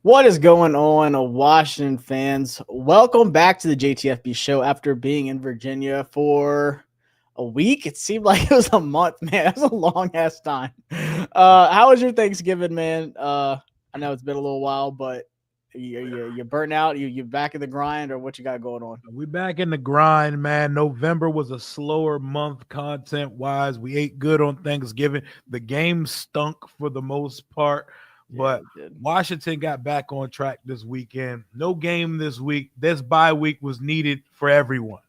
What is going on, Washington fans? Welcome back to the JTFB show after being in Virginia for a week. It seemed like it was a month, man. That's a long ass time. How was your Thanksgiving, man? I know it's been a little while, but you burnt out. You back in the grind, or what you got going on? We back in the grind, man. November was a slower month content-wise. We ate good on Thanksgiving. The game stunk for the most part, but Washington got back on track this weekend. No game this week. This bye week was needed for everyone.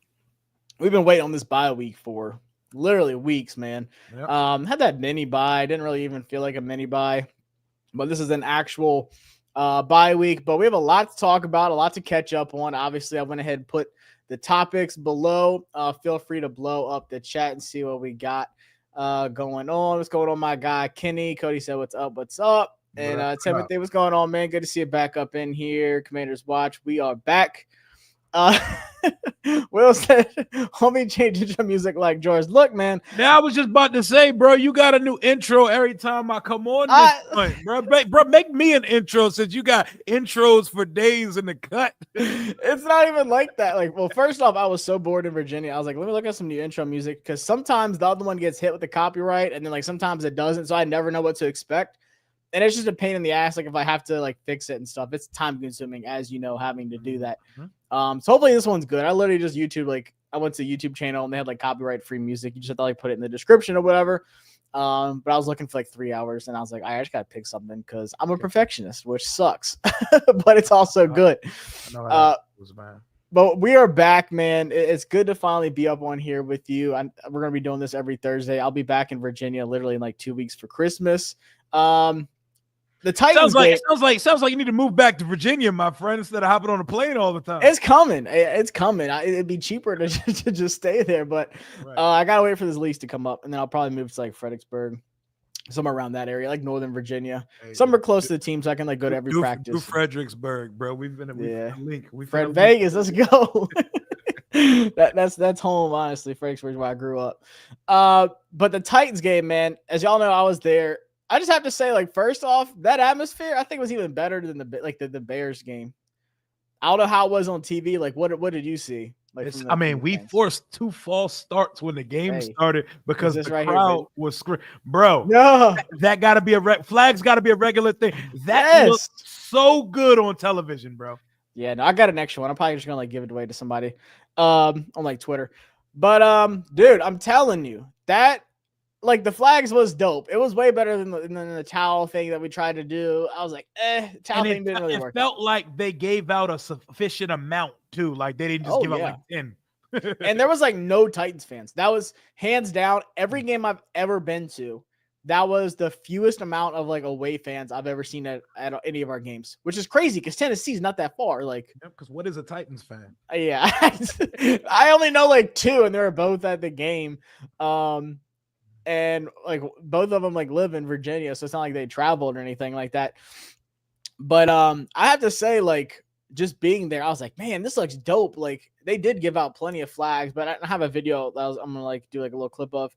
We've been waiting on this bye week for literally weeks, man. Yep. Had that mini bye. Didn't really even feel like a mini bye, but this is an actual bye week. But we have a lot to talk about, a lot to catch up on. Obviously, I went ahead and put the topics below. Feel free to blow up the chat and see what we got going on. What's going on, my guy Kenny? Cody said, "What's up? What's up?" And Timothy, what's going on, man? Good to see you back up in here. Commanders Watch, we are back. Will said, "Homie, change your music like George." Look, man. Now I was just about to say, bro, you got a new intro every time I come on this point, bro. Bro, make me an intro since you got intros for days in the cut. It's not even like that. Like, well, first off, I was so bored in Virginia. I was like, let me look at some new intro music because sometimes the other one gets hit with the copyright, and then like sometimes it doesn't. So I never know what to expect. And it's just a pain in the ass. Like if I have to like fix it and stuff, it's time consuming, as you know, having to do that. So hopefully this one's good. I literally just YouTube, like I went to the YouTube channel and they had like copyright free music. You just have to like put it in the description or whatever. But I was looking for like 3 hours and I was like, I just got to pick something because I'm a perfectionist, which sucks, but it's also good. I know how that was, man. But we are back, man. It's good to finally be up on here with you. We're going to be doing this every Thursday. I'll be back in Virginia literally in like 2 weeks for Christmas. The Titans sounds like you need to move back to Virginia, my friend, instead of hopping on a plane all the time. It's coming. It'd be cheaper to just stay there, but I gotta wait for this lease to come up, and then I'll probably move to like Fredericksburg, somewhere around that area, like Northern Virginia, somewhere close to the team, so I can like go to every practice. Do Fredericksburg, bro. We've been a link. Fred Vegas, let's go. That's home, honestly. Fredericksburg is where I grew up. But the Titans game, man, as y'all know, I was there. I just have to say, like, first off, that atmosphere I think was even better than the Bears game. I don't know how it was on TV. Like, what did you see? Like, we forced 2 false starts when the game started because the crowd was screaming. Bro, no, that got to be flag's got to be a regular thing. That looks so good on television, bro. Yeah, no, I got an extra one. I'm probably just gonna like give it away to somebody on like Twitter. But dude, I'm telling you that. Like the flags was dope. It was way better than the towel thing that we tried to do. I was like, towel thing didn't really work. It felt like they gave out a sufficient amount too. Like they didn't just give out like 10. And there was like no Titans fans. That was hands down every game I've ever been to. That was the fewest amount of like away fans I've ever seen at any of our games, which is crazy because Tennessee's not that far. Like, because what is a Titans fan? Yeah, I only know like 2, and they were both at the game. And like both of them like live in Virginia, so it's not like they traveled or anything like that. But I have to say, like, just being there, I was like, man, this looks dope. Like they did give out plenty of flags, but I have a video that I'm gonna like do like a little clip of.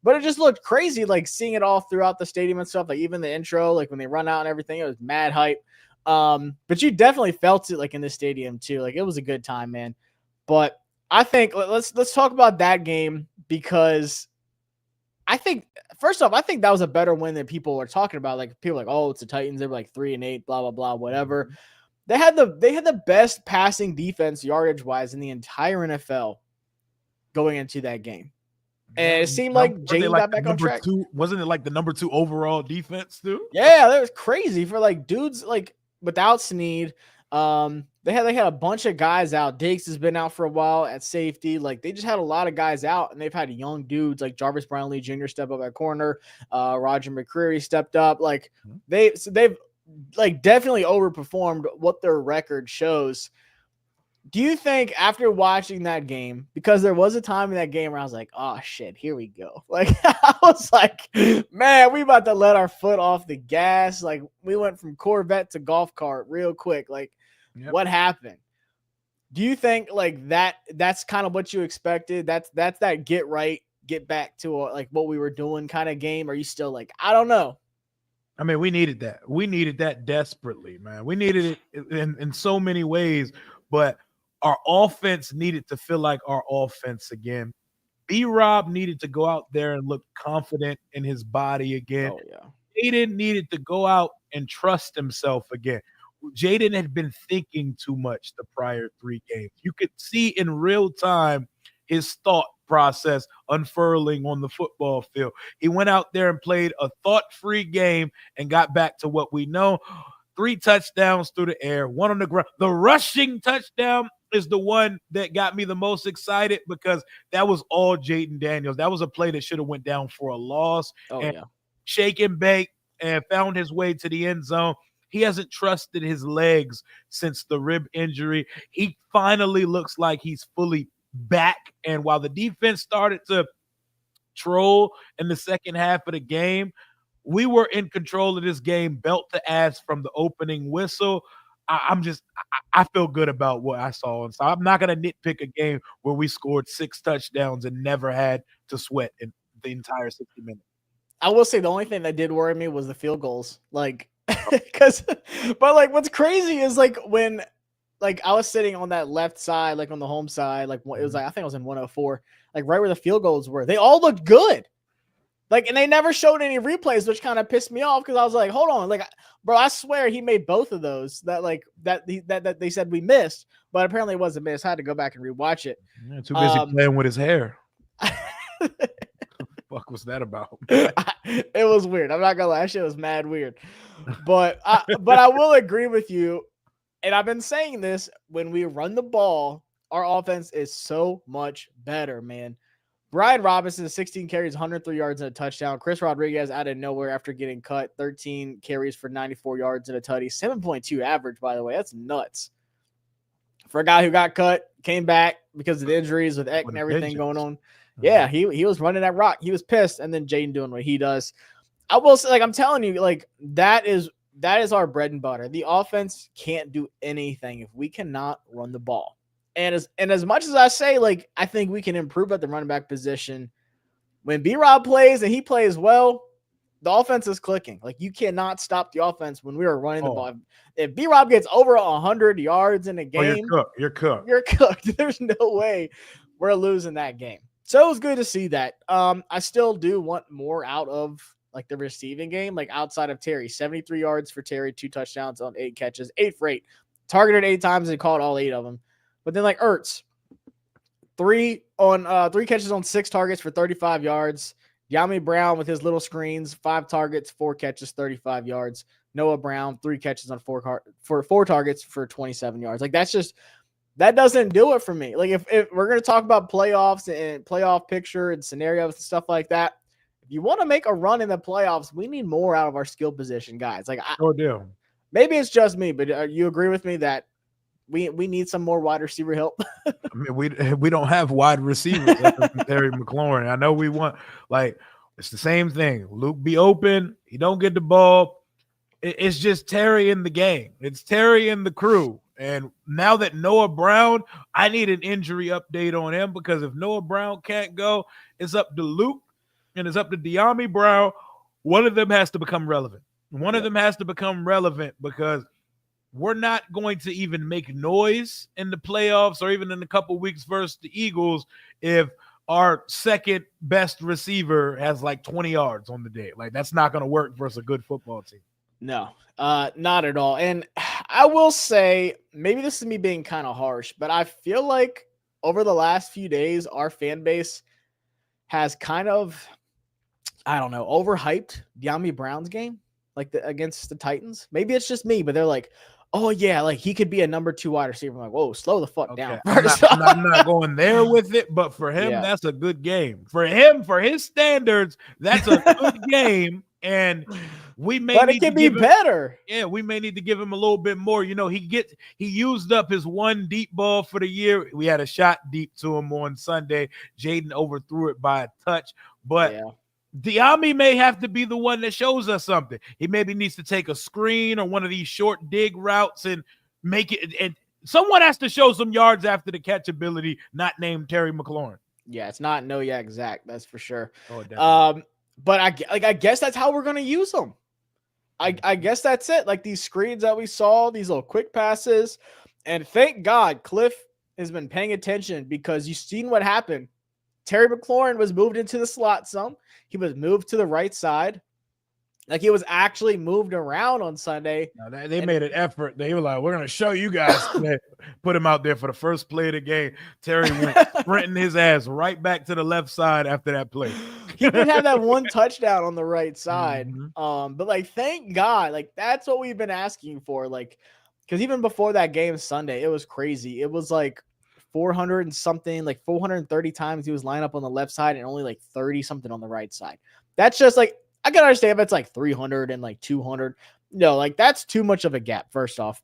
But it just looked crazy, like seeing it all throughout the stadium and stuff. Like even the intro, like when they run out and everything, it was mad hype. But you definitely felt it like in the stadium too. Like it was a good time, man. But I think let's talk about that game because I think first off, I think that was a better win than people were talking about. Like people were like, oh, it's the Titans. They were like 3-8, blah, blah, blah, whatever. They had the best passing defense yardage wise in the entire NFL going into that game. And it seemed like Jaden got back on track. Wasn't it like the number 2 overall defense too? Yeah, that was crazy for like dudes like without Snead. They had a bunch of guys out. Diggs has been out for a while at safety. Like they just had a lot of guys out, and they've had young dudes like Jarvis Brownlee Jr. step up at corner. Roger McCreary stepped up. Like they've like definitely overperformed what their record shows. Do you think after watching that game, because there was a time in that game where I was like, oh shit, here we go. Like I was like, man, we about to let our foot off the gas. Like we went from Corvette to golf cart real quick. Like what happened? Do you think like that's kind of what you expected? That's that get right, get back to like what we were doing kind of game? Are you still like, I don't know? I mean, we needed that. We needed that desperately, man. We needed it in so many ways, but our offense needed to feel like our offense again. B-Rob needed to go out there and look confident in his body again. Oh yeah. Jaden needed to go out and trust himself again. Jaden had been thinking too much the prior 3 games. You could see in real time his thought process unfurling on the football field. He went out there and played a thought-free game and got back to what we know. 3 touchdowns through the air, 1 on the ground. The rushing touchdown is the one that got me the most excited because that was all Jaden Daniels. That was a play that should have went down for a loss. Oh and yeah. Shake and bake and found his way to the end zone. He hasn't trusted his legs since the rib injury. He finally looks like he's fully back. And while the defense started to troll in the second half of the game, we were in control of this game, belt to ass from the opening whistle. I feel good about what I saw. And so I'm not going to nitpick a game where we scored 6 touchdowns and never had to sweat in the entire 60 minutes. I will say the only thing that did worry me was the field goals. Like, because, but like, what's crazy is like when, like, I was sitting on that left side, like on the home side, like it was like, I think I was in 104, like right where the field goals were. They all looked good. Like, and they never showed any replays, which kind of pissed me off because I was like, hold on, like, bro, I swear he made both of those that they said we missed, but apparently it wasn't missed. I had to go back and rewatch it. Yeah, too busy playing with his hair. Fuck was that about? It was weird. I'm not gonna lie, that shit was mad weird. But I will agree with you, and I've been saying this: when we run the ball, our offense is so much better, man. Brian Robinson, 16 carries, 103 yards and a touchdown. Chris Rodriguez out of nowhere after getting cut, 13 carries for 94 yards and a tutty. 7.2 average, by the way. That's nuts. For a guy who got cut, came back because of the injuries with Eck and everything going on. Yeah, he was running that rock. He was pissed, and then Jaden doing what he does. I will say, like, I'm telling you, like, that is our bread and butter. The offense can't do anything if we cannot run the ball. And as much as I say, like, I think we can improve at the running back position, when B-Rob plays and he plays well, the offense is clicking. Like, you cannot stop the offense when we are running the ball. If B-Rob gets over 100 yards in a game, you're cooked. You're cooked. There's no way we're losing that game. So it was good to see that. I still do want more out of, like, the receiving game, like outside of Terry. 73 yards for Terry, 2 touchdowns on 8 catches, 8 for 8. Targeted 8 times and caught all 8 of them. But then, like, Ertz, 3 catches on 6 targets for 35 yards. Bieniemy Brown with his little screens, 5 targets, 4 catches, 35 yards. Noah Brown, 3 catches on 4 targets for 27 yards. Like, that doesn't do it for me. Like, if we're going to talk about playoffs and playoff picture and scenarios and stuff like that, if you want to make a run in the playoffs, we need more out of our skill position guys. Like, maybe it's just me, but you agree with me that we need some more wide receiver help? I mean, we don't have wide receivers like Terry McLaurin. I know we want, like, it's the same thing. Luke be open. He don't get the ball. It's just Terry in the game. It's Terry and the crew. And now that Noah Brown, I need an injury update on him, because if Noah Brown can't go, it's up to Luke and it's up to Bieniemy Brown. One of them has to become relevant. One of them has to become relevant, because we're not going to even make noise in the playoffs or even in a couple weeks versus the Eagles if our second best receiver has like 20 yards on the day. Like, that's not going to work versus a good football team. No, not at all. And I will say, maybe this is me being kind of harsh, but I feel like over the last few days, our fan base has kind of, I don't know, overhyped Bieniemy Brown's game, like against the Titans. Maybe it's just me, but they're like, oh yeah, like he could be a number 2 wide receiver. I'm like, whoa, slow the fuck down. I'm not going there with it, but for him, that's a good game. For him, for his standards, that's a good game. And we may but it can be better. Yeah, we may need to give him a little bit more. You know, he used up his 1 deep ball for the year. We had a shot deep to him on Sunday. Jaden overthrew it by a touch, but Bieniemy may have to be the one that shows us something. He maybe needs to take a screen or one of these short dig routes and make it. And someone has to show some yards after the catch ability, not named Terry McLaurin. Yeah, it's not Exact. That's for sure. Oh, but I guess that's how we're going to use them. I guess that's it. Like these screens that we saw, these little quick passes. And thank God Cliff has been paying attention because you've seen what happened. Terry McLaurin was moved into the slot some. He was moved to the right side. Like he was actually moved around on Sunday. Now, they made an effort. They were like, we're going to show you guys. Put him out there for the first play of the game. Terry went sprinting his ass right back to the left side after that play. He did have that one touchdown on the right side. Mm-hmm. But like, thank God, like that's what we've been asking for. Like, because even before that game Sunday, it was crazy. It was like 400 and something, like 430 times he was lined up on the left side and only like 30 something on the right side. That's just like, I can understand if it's like 300 and like 200. No, like that's too much of a gap. First off,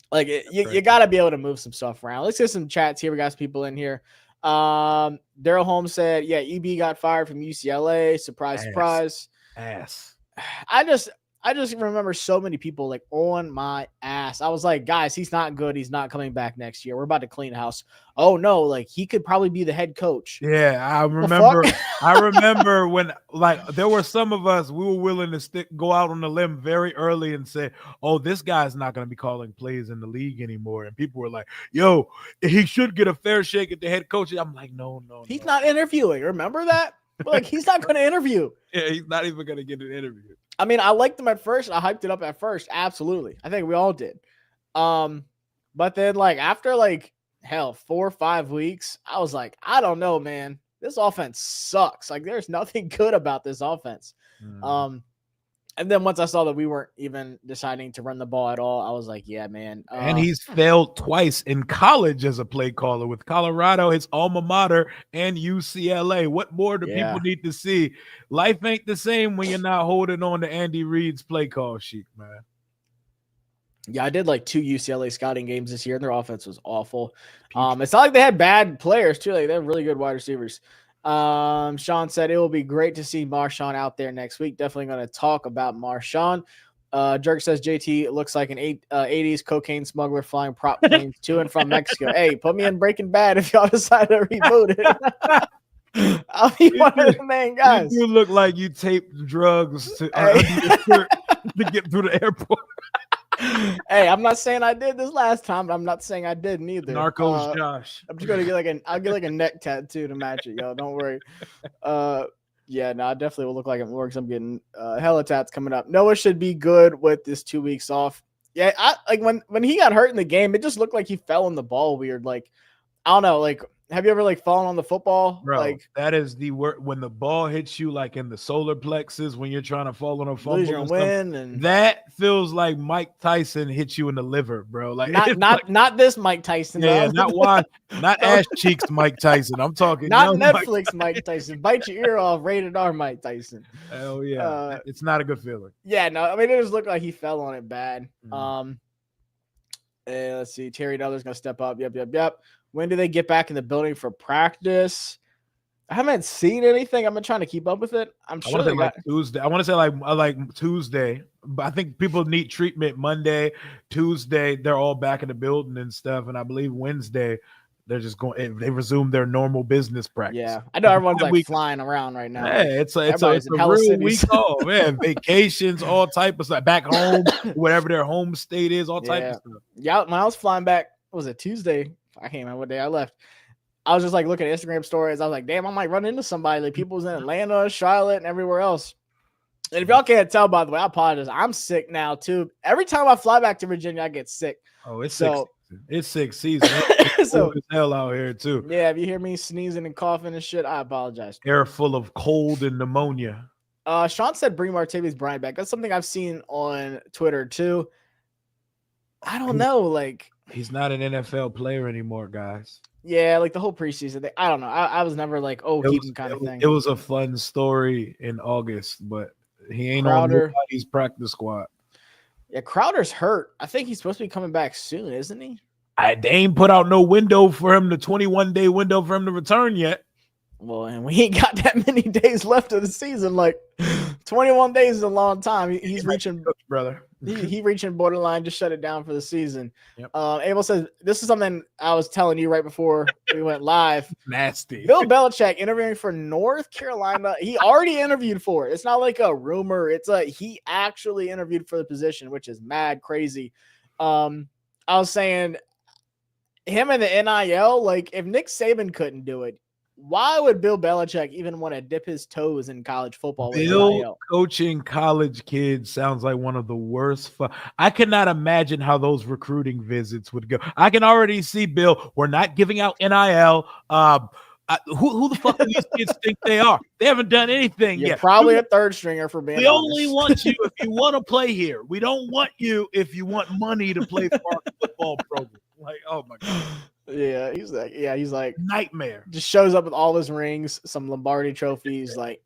like you got to be able to move some stuff around. Let's get some chats here. We got some people in here. Daryl Holmes said, yeah, EB got fired from UCLA. Surprise, surprise. I just remember so many people like on my ass. I was like, guys, he's not good. He's not coming back next year. We're about to clean house. Oh no, like he could probably be the head coach. Yeah, I remember. I remember when like there were some of us we were willing to go out on the limb very early and say, "Oh, this guy's not going to be calling plays in the league anymore." And people were like, "Yo, he should get a fair shake at the head coach." I'm like, "No, he's not interviewing." Remember that? Like he's not going to interview. Yeah, he's not even going to get an interview. I mean, I liked him at first. I hyped it up at first. Absolutely. I think we all did. But then like after like 4 or 5 weeks, I was like, I don't know, man. This offense sucks. Like there's nothing good about this offense. And then once I saw that we weren't even deciding to run the ball at all, I was like, yeah, man. And he's failed twice in college as a play caller with Colorado, his alma mater, and UCLA. What more do people need to see? Life ain't the same when you're not holding on to Andy Reid's play call sheet, man. Yeah, I did like 2 UCLA scouting games this year, and their offense was awful. It's not like they had bad players, too. Like, they have really good wide receivers. Sean said it will be great to see Marshon out there next week. Definitely going to talk about Marshon. Jerk says JT looks like an 80s cocaine smuggler flying prop planes to and from Mexico. Hey, put me in Breaking Bad if y'all decide to reboot it. I'll be one of the main guys. You look like you taped drugs to get through the airport. Hey, I'm not saying I did this last time, but I'm not saying I didn't either. Narcos Josh. I'm just gonna I'll get like a neck tattoo to match it, yo. Don't worry. Yeah, no, I definitely will look like it works. I'm getting hella tats coming up. Noah should be good with this 2 weeks off. Yeah, I like when he got hurt in the game, it just looked like he fell on the ball weird. Like, I don't know, like have you ever like fallen on the football? Bro, like that is the word when the ball hits you like in the solar plexus when you're trying to fall on a fumble. That feels like Mike Tyson hit you in the liver, bro. Like not this Mike Tyson. Yeah, not ass cheeks Mike Tyson. I'm talking not Netflix Mike Tyson. Bite your ear off, rated R Mike Tyson. Hell yeah. It's not a good feeling. Yeah, no, I mean it just looked like he fell on it bad. Let's see. Terry Dudler's gonna step up. Yep. When do they get back in the building for practice? I haven't seen anything. I've been trying to keep up with it. I'm sure I want to say Tuesday. I want to say like Tuesday, but I think people need treatment Monday, Tuesday. They're all back in the building and stuff, and I believe Wednesday they're just going. They resume their normal business practice. Yeah, I know everyone's like flying around right now. Yeah, it's a real week off, man. Vacations, all type of stuff. Back home, whatever their home state is, all type of stuff. Yeah, when I was flying back, was it Tuesday? I can't remember what day I left. I was just like looking at Instagram stories. I was like, damn, I might run into somebody. Like people's in Atlanta, Charlotte, and everywhere else. And if y'all can't tell, by the way, I apologize. I'm sick now too. Every time I fly back to Virginia, I get sick. Oh, it's sick season. It's so hell out here too. Yeah, if you hear me sneezing and coughing and shit, I apologize. Air full of cold and pneumonia. Sean said bring Martavis Bryant back. That's something I've seen on Twitter too. I don't know, like he's not an NFL player anymore, guys. Yeah, like the whole preseason thing. I don't know. I was never like, keep him kind of thing. It was a fun story in August, but he ain't on nobody's practice squad. Yeah, Crowder's hurt. I think he's supposed to be coming back soon, isn't he? They ain't put out no window for him, the 21-day window for him to return yet. Well, and we ain't got that many days left of the season. Like 21 days is a long time. He's reaching, brother. he reaching borderline to shut it down for the season. Yep. Abel says this is something I was telling you right before we went live. Nasty. Bill Belichick interviewing for North Carolina. He already interviewed for it. It's not like a rumor. It's he actually interviewed for the position, which is mad crazy. I was saying him and the NIL, like if Nick Saban couldn't do it, why would Bill Belichick even want to dip his toes in college football? Bill coaching college kids sounds like one of the worst. I cannot imagine how those recruiting visits would go. I can already see Bill. We're not giving out NIL. Who the fuck do these kids think they are? They haven't done anything yet. Probably a third stringer for being honest. Only want you if you want to play here. We don't want you if you want money to play for our football program. Like, oh my God. Yeah, he's like nightmare. Just shows up with all his rings, some Lombardi trophies. Like,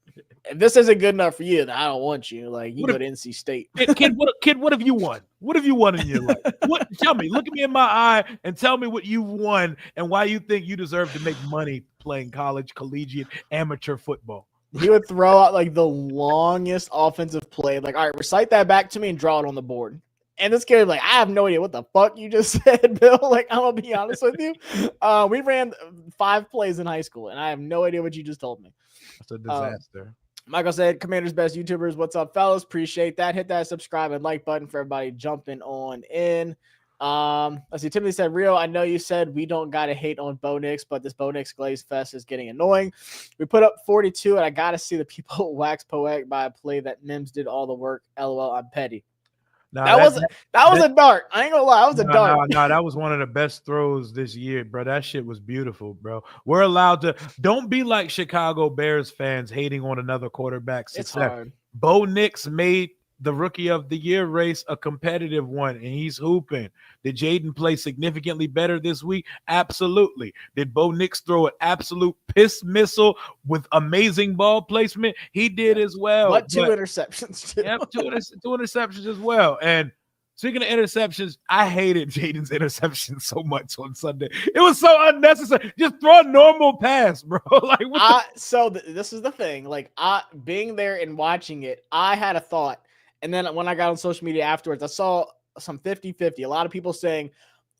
if this isn't good enough for you, then I don't want you. Like, you go to NC State. Kid, what have you won? What have you won in your life? Tell me. Look at me in my eye and tell me what you've won and why you think you deserve to make money playing college, collegiate, amateur football. He would throw out like the longest offensive play. Like, all right, recite that back to me and draw it on the board. And this kid, like, I have no idea what the fuck you just said, Bill. Like, I'm gonna be honest with you. We ran 5 plays in high school, and I have no idea what you just told me. That's a disaster. Michael said, Commander's Best YouTubers. What's up, fellas? Appreciate that. Hit that subscribe and like button for everybody jumping on in. Let's see. Timothy said, Rio, I know you said we don't gotta hate on Bo Nix, but this Bo Nix Glaze Fest is getting annoying. We put up 42, and I gotta see the people wax poetic by a play that Mims did all the work. LOL, I'm petty. That was a dart. I ain't gonna lie. That was a dart. No, that was one of the best throws this year, bro. That shit was beautiful, bro. We're allowed to. Don't be like Chicago Bears fans hating on another quarterback's success. It's hard. Bo Nix made the Rookie of the Year race a competitive one, and he's hooping. Did Jaden play significantly better this week? Absolutely. Did Bo Nix throw an absolute piss missile with amazing ball placement? He did as well. But 2 interceptions, too. Yep, 2 interceptions as well. And speaking of interceptions, I hated Jaden's interception so much on Sunday. It was so unnecessary. Just throw a normal pass, bro. Like, this is the thing. Like, being there and watching it, I had a thought. And then when I got on social media afterwards, I saw some 50-50. A lot of people saying,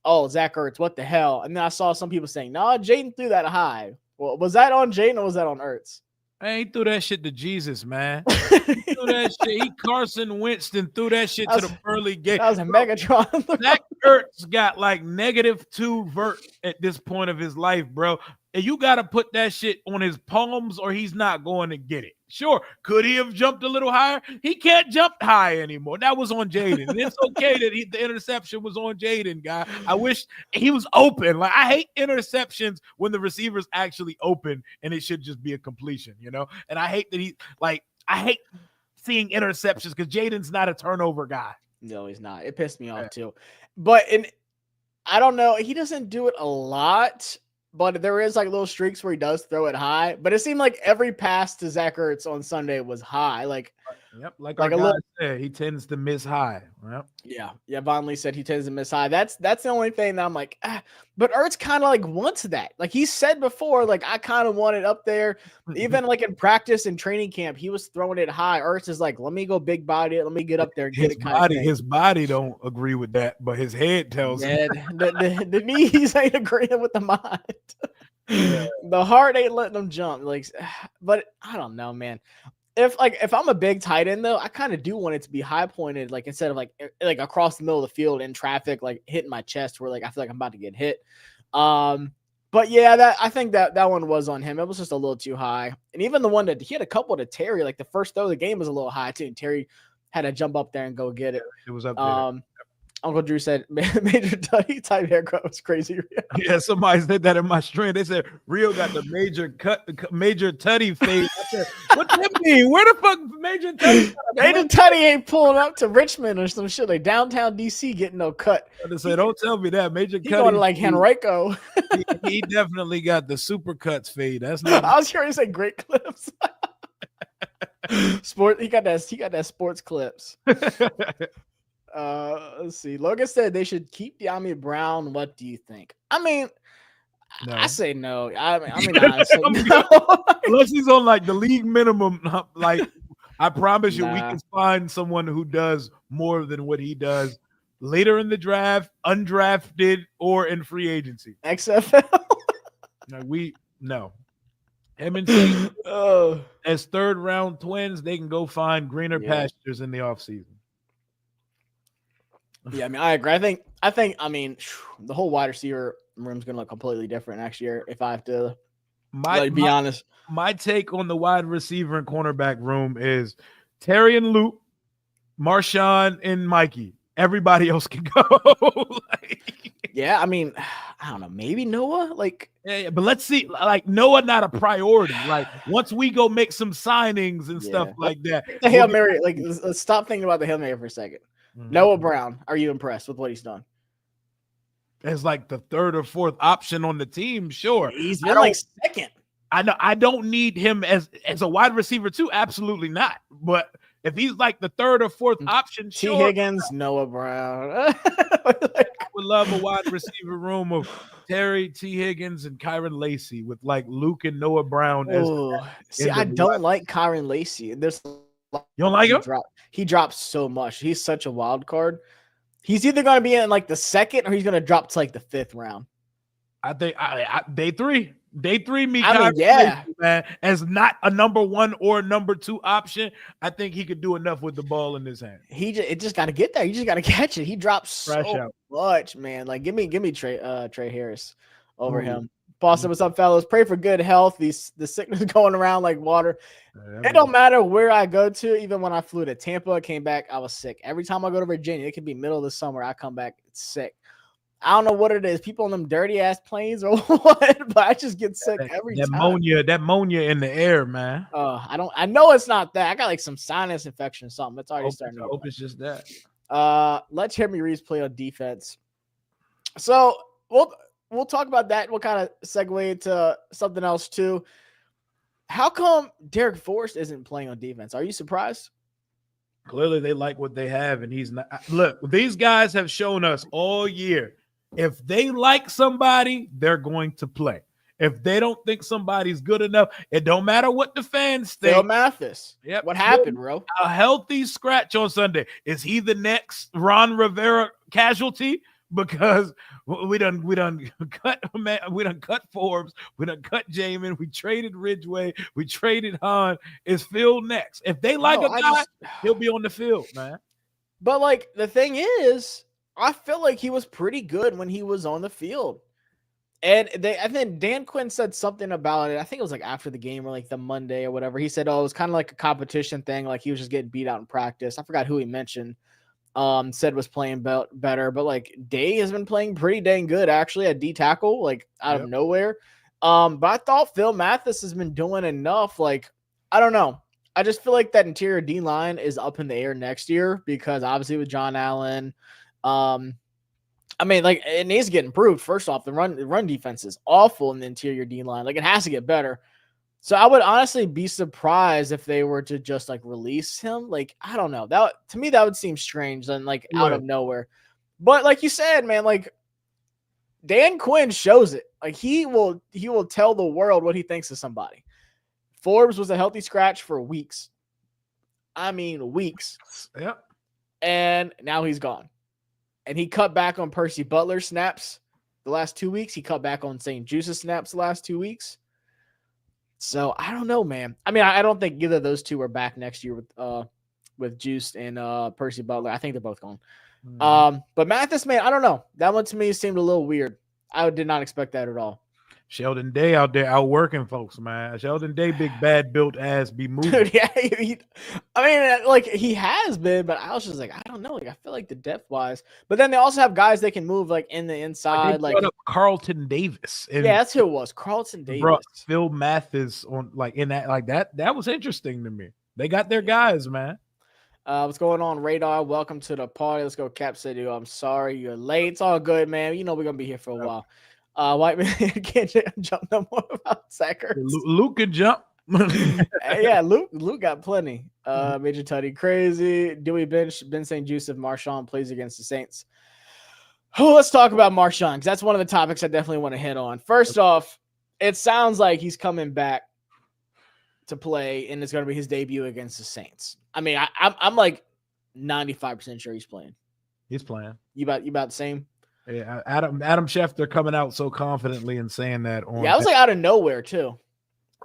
oh, Zach Ertz, what the hell? And then I saw some people saying, no, Jaden threw that high. Well, was that on Jaden or was that on Ertz? He threw that shit to Jesus, man. He threw that shit. He Carson Winston threw that shit to the pearly gate. That was a Megatron. Zach Ertz got like -2 vert at this point of his life, bro. And you got to put that shit on his palms or he's not going to get it. Sure. Could he have jumped a little higher? He can't jump high anymore. That was on Jaden. It's okay that the interception was on Jaden, guy. I wish he was open. Like, I hate interceptions when the receiver's actually open and it should just be a completion, you know? And I hate that I hate seeing interceptions because Jaden's not a turnover guy. No, he's not. It pissed me off too. But I don't know. He doesn't do it a lot. But there is like little streaks where he does throw it high. But it seemed like every pass to Zach Ertz on Sunday was high. Like our guy said, he tends to miss high. Yep. Yeah. Von Lee said he tends to miss high. That's the only thing that I'm like, but Ertz kind of like wants that. Like he said before, like I kind of want it up there. Even like in practice and training camp, he was throwing it high. Ertz is like, let me go big body it. Let me get up there and get it. His body don't agree with that, but his head tells him. The knees ain't agreeing with the mind. Yeah. The heart ain't letting them jump. Like, but I don't know, man. If I'm a big tight end though, I kind of do want it to be high pointed, like instead of like across the middle of the field in traffic, like hitting my chest where like I feel like I'm about to get hit. But yeah, I think that one was on him. It was just a little too high. And even the one that he had a couple to Terry, like the first throw of the game was a little high too. And Terry had to jump up there and go get it. It was up there. Uncle Drew said Major Tutty type haircut was crazy. Yeah, somebody said that in my stream. They said Rio got the Major Tutty fade. I said, what that mean? Where the fuck Major Tutty? Major Tutty ain't pulling up to Richmond or some shit like downtown DC getting no cut. I just said, don't tell me that Major Cutty going like Henrico. he definitely got the super cuts fade. That's not. I was sure to say great clips. He got that sports clips. Let's see. Logan said they should keep Bieniemy Brown. What do you think? I mean, No. I say no. I mean, honestly, no. Unless he's on like the league minimum, like I promise you, we Nah. can find someone who does more than what he does later in the draft, undrafted, or in free agency. XFL. No. Him and Saint Oh. as third round twins, they can go find greener Yeah. pastures in the offseason. Yeah, I mean, I agree. I mean, the whole wide receiver room's gonna look completely different next year. If I have to be honest, my take on the wide receiver and cornerback room is Terry and Luke, Marshon and Mikey. Everybody else can go. yeah, I mean, I don't know. Maybe Noah. Yeah, but let's see. Like Noah, not a priority. Like once we go make some signings and stuff like that. The Hail Mary. Let's stop thinking about the Hail Mary for a second. Mm-hmm. Noah Brown. Are you impressed with what he's done? As like the third or fourth option on the team, sure. He's been like second. I know I don't need him as a wide receiver too. Absolutely not. But if he's like the third or fourth option, T. Higgins, Noah Brown. I would love a wide receiver room of Terry, T. Higgins, and Kyron Lacy with like Luke and Noah Brown. See, I don't like Kyron Lacy. You don't like him? He drops so much. He's such a wild card. He's either going to be in like the second or he's going to drop to like the fifth round. I think day three. Me, yeah, man, as not a number one or number two option. I think he could do enough with the ball in his hand. It just got to get there. You just got to catch it. He drops so much, man. Like give me Trey Harris over him. Boston, what's up, fellas? Pray for good health. The sickness going around like water. It don't matter where I go to. Even when I flew to Tampa, came back, I was sick. Every time I go to Virginia, it could be middle of the summer. I come back sick. I don't know what it is. People on them dirty ass planes or what, but I just get sick every time. That ammonia in the air, man. I know it's not that. I got like some sinus infection or something. It's already starting. I hope it's just that. Let Jeremy Reeves play on defense. So we'll talk about that. We'll kind of segue into something else too. How come Derek Forrest isn't playing on defense? Are you surprised? Clearly they like what they have, and he's not. Look, these guys have shown us all year. If they like somebody, they're going to play. If they don't think somebody's good enough, it don't matter what the fans think. Phil Mathis. Yep. What happened, bro? A healthy scratch on Sunday. Is he the next Ron Rivera casualty? Because we done cut Forbes, we done cut Jamin, we traded Ridgeway, we traded Hahn. Is Phil next? If they like a guy, he'll be on the field, man. But like the thing is, I feel like he was pretty good when he was on the field. And I think Dan Quinn said something about it. I think it was like after the game or like the Monday or whatever. He said, it was kind of like a competition thing. Like he was just getting beat out in practice. I forgot who he mentioned. Said was playing better, but like Day has been playing pretty dang good actually at D tackle, like out of nowhere. But I thought Phil Mathis has been doing enough. Like, I don't know. I just feel like that interior D line is up in the air next year because obviously with John Allen, I mean, like it needs to get improved. First off, the run defense is awful in the interior D line. Like it has to get better. So I would honestly be surprised if they were to just like release him. Like, I don't know. That to me, that would seem strange and like out of nowhere. But like you said, man, like Dan Quinn shows it. Like he will tell the world what he thinks of somebody. Forbes was a healthy scratch for weeks. I mean, weeks. Yep. And now he's gone. And he cut back on Percy Butler snaps the last 2 weeks. He cut back on St. Juice's snaps the last 2 weeks. So I don't know, man. I mean, I don't think either of those two are back next year with Juice and Percy Butler. I think they're both gone. But Mathis, man, I don't know. That one to me seemed a little weird. I did not expect that at all. Sheldon Day out there outworking folks, man. Sheldon Day, big bad built ass, be moving. Dude, yeah, I mean, like he has been, but I was just like, I don't know. Like I feel like the depth wise, but then they also have guys that can move like in the inside, like Carlton Davis. Yeah, that's who it was. Carlton Davis. Brought Phil Mathis on like in that like that. That was interesting to me. They got their guys, man. What's going on, Radar? Welcome to the party. Let's go, Cap City. I'm sorry you're late. It's all good, man. You know we're gonna be here for a while. White man can't jump no more about Sackers. Luke can jump. Yeah, Luke got plenty. Major Tutty crazy. Dewey bench Ben St. Juice if Marshon plays against the Saints. Let's talk about Marshon, because that's one of the topics I definitely want to hit on. First off, it sounds like he's coming back to play, and it's going to be his debut against the Saints. I mean, I'm like 95% sure he's playing. He's playing. You about the same? Yeah, Adam Schefter coming out so confidently and saying that. Yeah, I was like out of nowhere too.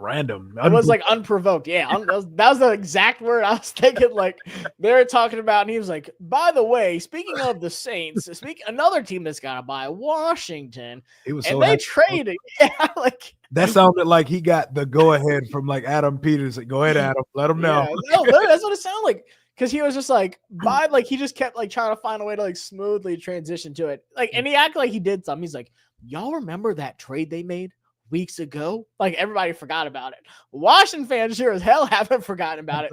Random. It was like unprovoked. Yeah, that was the exact word I was thinking. Like they were talking about, and he was like, "By the way, speaking of the Saints, another team that's got to buy Washington, he was and so they happy. traded." Yeah, like that sounded like he got the go ahead from like Adam Peters. Go ahead, Adam. Let him know. Yeah, no, that's what it sounded like. Because he was just like, he just kept like trying to find a way to like smoothly transition to it. Like, and he acted like he did something. He's like, "Y'all remember that trade they made weeks ago?" Like everybody forgot about it. Washington fans sure as hell haven't forgotten about it.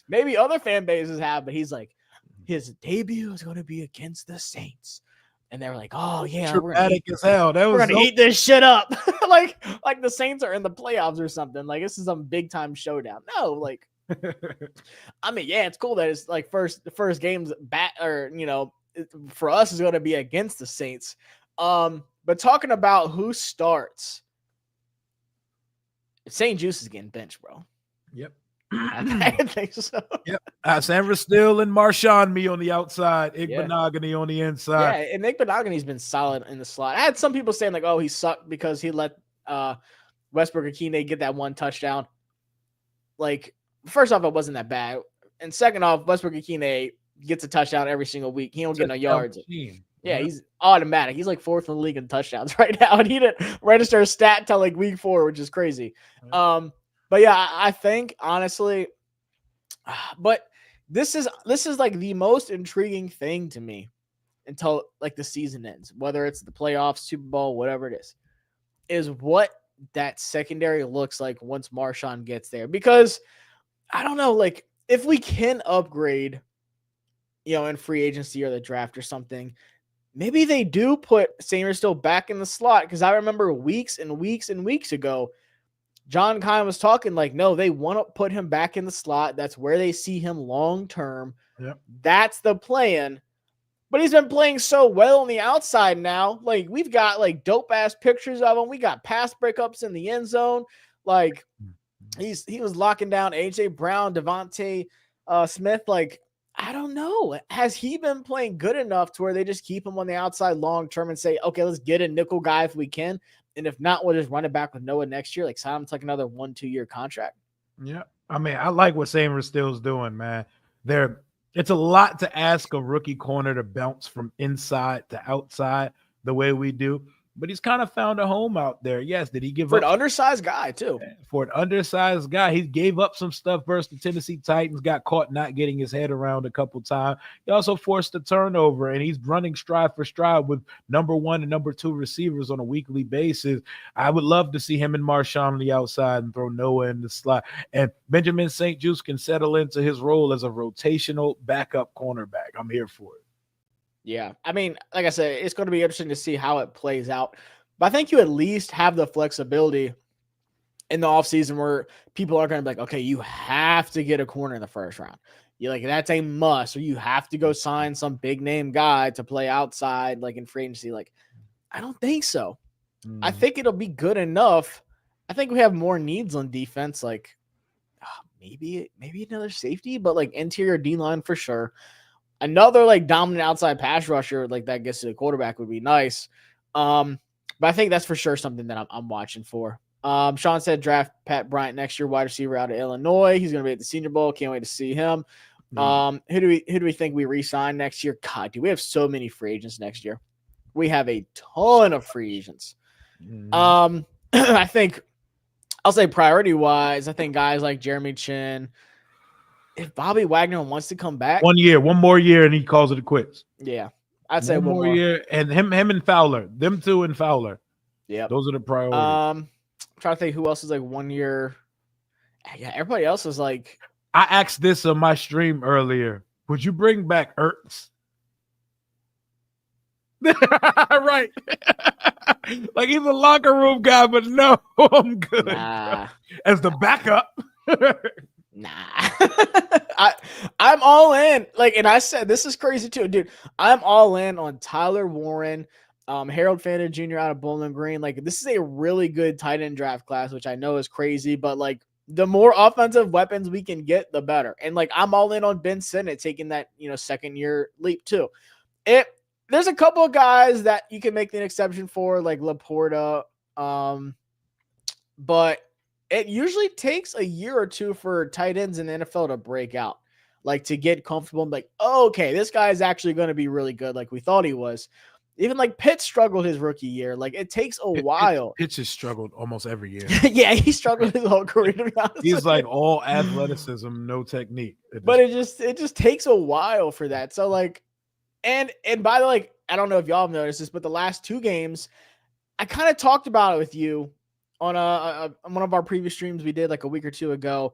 Maybe other fan bases have, but he's like, his debut is going to be against the Saints. And they were like, "Oh yeah, dramatic as hell. We're gonna eat this shit up." like the Saints are in the playoffs or something. Like this is some big time showdown. No, like I mean, yeah, it's cool that it's like the first game's back, or for us is going to be against the Saints. But talking about who starts, St. Juice is getting benched, bro. Yep. I think so. Yep. Sanford still and Marshon me on the outside, Igbenogany on the inside. Yeah, and Igbenogany's been solid in the slot. I had some people saying like, "Oh, he sucked because he let Westbrook-Akine get that one touchdown." Like, first off, it wasn't that bad, and second off, Westbrook-Akine gets a touchdown every single week. He don't get no yards. Yeah, he's automatic. He's like fourth in the league in touchdowns right now, and he didn't register a stat until like week 4, which is crazy. But yeah, I think honestly, but this is like the most intriguing thing to me until like the season ends, whether it's the playoffs, Super Bowl, whatever it is what that secondary looks like once Marshon gets there. Because I don't know, like if we can upgrade, in free agency or the draft or something, maybe they do put Sanders still back in the slot. Because I remember weeks and weeks and weeks ago, John Kine was talking like, no, they want to put him back in the slot. That's where they see him long term. Yep. That's the plan. But he's been playing so well on the outside now. Like, we've got like dope ass pictures of him. We got pass breakups in the end zone. Like, he was locking down AJ Brown, Devontae Smith. Like, I don't know. Has he been playing good enough to where they just keep him on the outside long term and say, okay, let's get a nickel guy if we can, and if not, we'll just run it back with Noah next year. Like, sign him to like another 1-2 year contract. Yeah, I mean, I like what Sanders still's doing, man. It's a lot to ask a rookie corner to bounce from inside to outside the way we do, but he's kind of found a home out there. Yes, did he give up? For an undersized guy, too. For an undersized guy, he gave up some stuff versus the Tennessee Titans, got caught not getting his head around a couple times. He also forced a turnover, and he's running stride for stride with number 1 and number 2 receivers on a weekly basis. I would love to see him and Marshon on the outside and throw Noah in the slot. And Benjamin St. Juice can settle into his role as a rotational backup cornerback. I'm here for it. Yeah, I mean, like I said, it's going to be interesting to see how it plays out. But I think you at least have the flexibility in the offseason where people are going to be like, okay, you have to get a corner in the first round. You're like, that's a must, or you have to go sign some big name guy to play outside, like in free agency. Like, I don't think so. I think it'll be good enough. I think we have more needs on defense, like maybe another safety, but like interior D-line for sure. Another like dominant outside pass rusher like that gets to the quarterback would be nice. But I think that's for sure something that I'm watching for. Sean said draft Pat Bryant next year, wide receiver out of Illinois. He's going to be at the Senior Bowl. Can't wait to see him. Who do we think we re-sign next year? God, dude, we have so many free agents next year. We have a ton of free agents. I think I'll say priority wise, I think guys like Jeremy Chin, if Bobby Wagner wants to come back, one more year, and he calls it quits. Yeah, I'd say one more year, and him and Fowler, them two and Fowler. Yeah, those are the priorities. I'm trying to think who else is like 1 year. Yeah, everybody else is like. I asked this on my stream earlier. Would you bring back Ertz? Right. Like he's a locker room guy, but no, I'm good. Nah. As the backup. Nah. I'm all in. Like, and I said this is crazy too, dude. I'm all in on Tyler Warren, Harold Fanta Jr. out of Bowling Green. Like, this is a really good tight end draft class, which I know is crazy, but like the more offensive weapons we can get, the better. And like, I'm all in on Ben Sinnott taking that, second year leap too. There's a couple of guys that you can make an exception for, like Laporta, but it usually takes a year or two for tight ends in the NFL to break out, like to get comfortable and be like, oh, okay, this guy is actually going to be really good, like we thought he was. Even like Pitt struggled his rookie year. Like it takes a while. Pitts has struggled almost every year. Yeah, he struggled his whole career, to be honest. He's like all athleticism, no technique. But it just takes a while for that. So like, and by the way, like, I don't know if y'all have noticed this, but the last two games, I kind of talked about it with you on one of our previous streams we did like a week or two ago.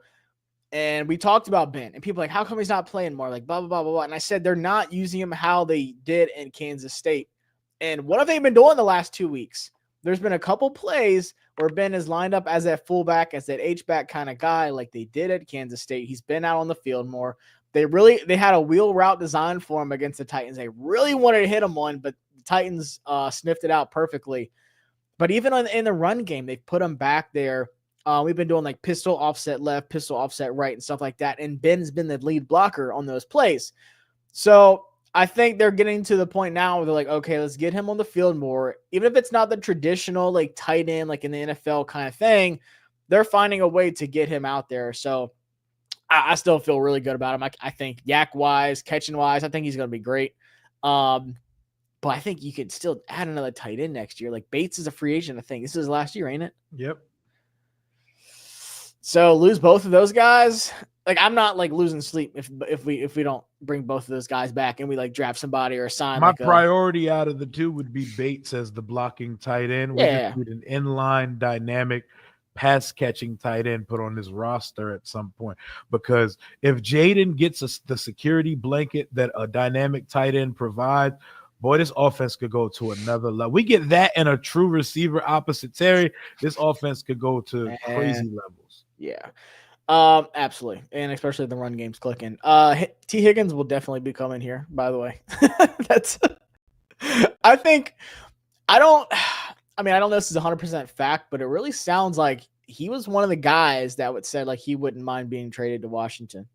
And we talked about Ben, and people like, how come he's not playing more? Like, blah, blah, blah, blah, blah. And I said, they're not using him how they did in Kansas State. And what have they been doing the last 2 weeks? There's been a couple plays where Ben is lined up as that fullback, as that H-back kind of guy, like they did at Kansas State. He's been out on the field more. They had a wheel route designed for him against the Titans. They really wanted to hit him one, but the Titans sniffed it out perfectly. But even in the run game, they've put him back there. We've been doing like pistol offset left, pistol offset right, and stuff like that. And Ben's been the lead blocker on those plays. So I think they're getting to the point now where they're like, okay, let's get him on the field more. Even if it's not the traditional like tight end, like in the NFL kind of thing, they're finding a way to get him out there. So I still feel really good about him. I think yak-wise, catching-wise, I think he's going to be great. But I think you could still add another tight end next year. Like Bates is a free agent, I think. This is his last year, ain't it? Yep. So lose both of those guys. Like I'm not like losing sleep if we don't bring both of those guys back and we like draft somebody or sign. My priority out of the two would be Bates as the blocking tight end. We Yeah. need an inline dynamic pass catching tight end put on this roster at some point, because if Jaden gets the security blanket that a dynamic tight end provides, boy, this offense could go to another level. We get that and a true receiver opposite Terry, this offense could go to crazy levels. Yeah. Absolutely. And especially the run game's clicking. T. Higgins will definitely be coming here, by the way. I don't know if this is 100% fact, but it really sounds like he was one of the guys that would say like he wouldn't mind being traded to Washington.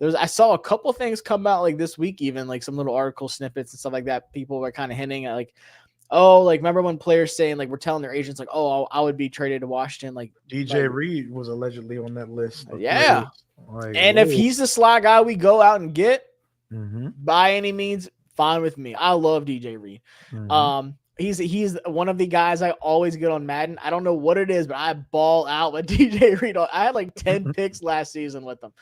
I saw a couple things come out like this week, even like some little article snippets and stuff like that. People were kind of hinting at like, oh, like remember when players saying like we're telling their agents like, oh, I would be traded to Washington. Like DJ Reed was allegedly on that list. Yeah. Like, and if he's the slot guy we go out and get by any means, fine with me. I love DJ Reed. He's one of the guys I always get on Madden. I don't know what it is, but I ball out with DJ Reed. I had like 10 picks last season with him.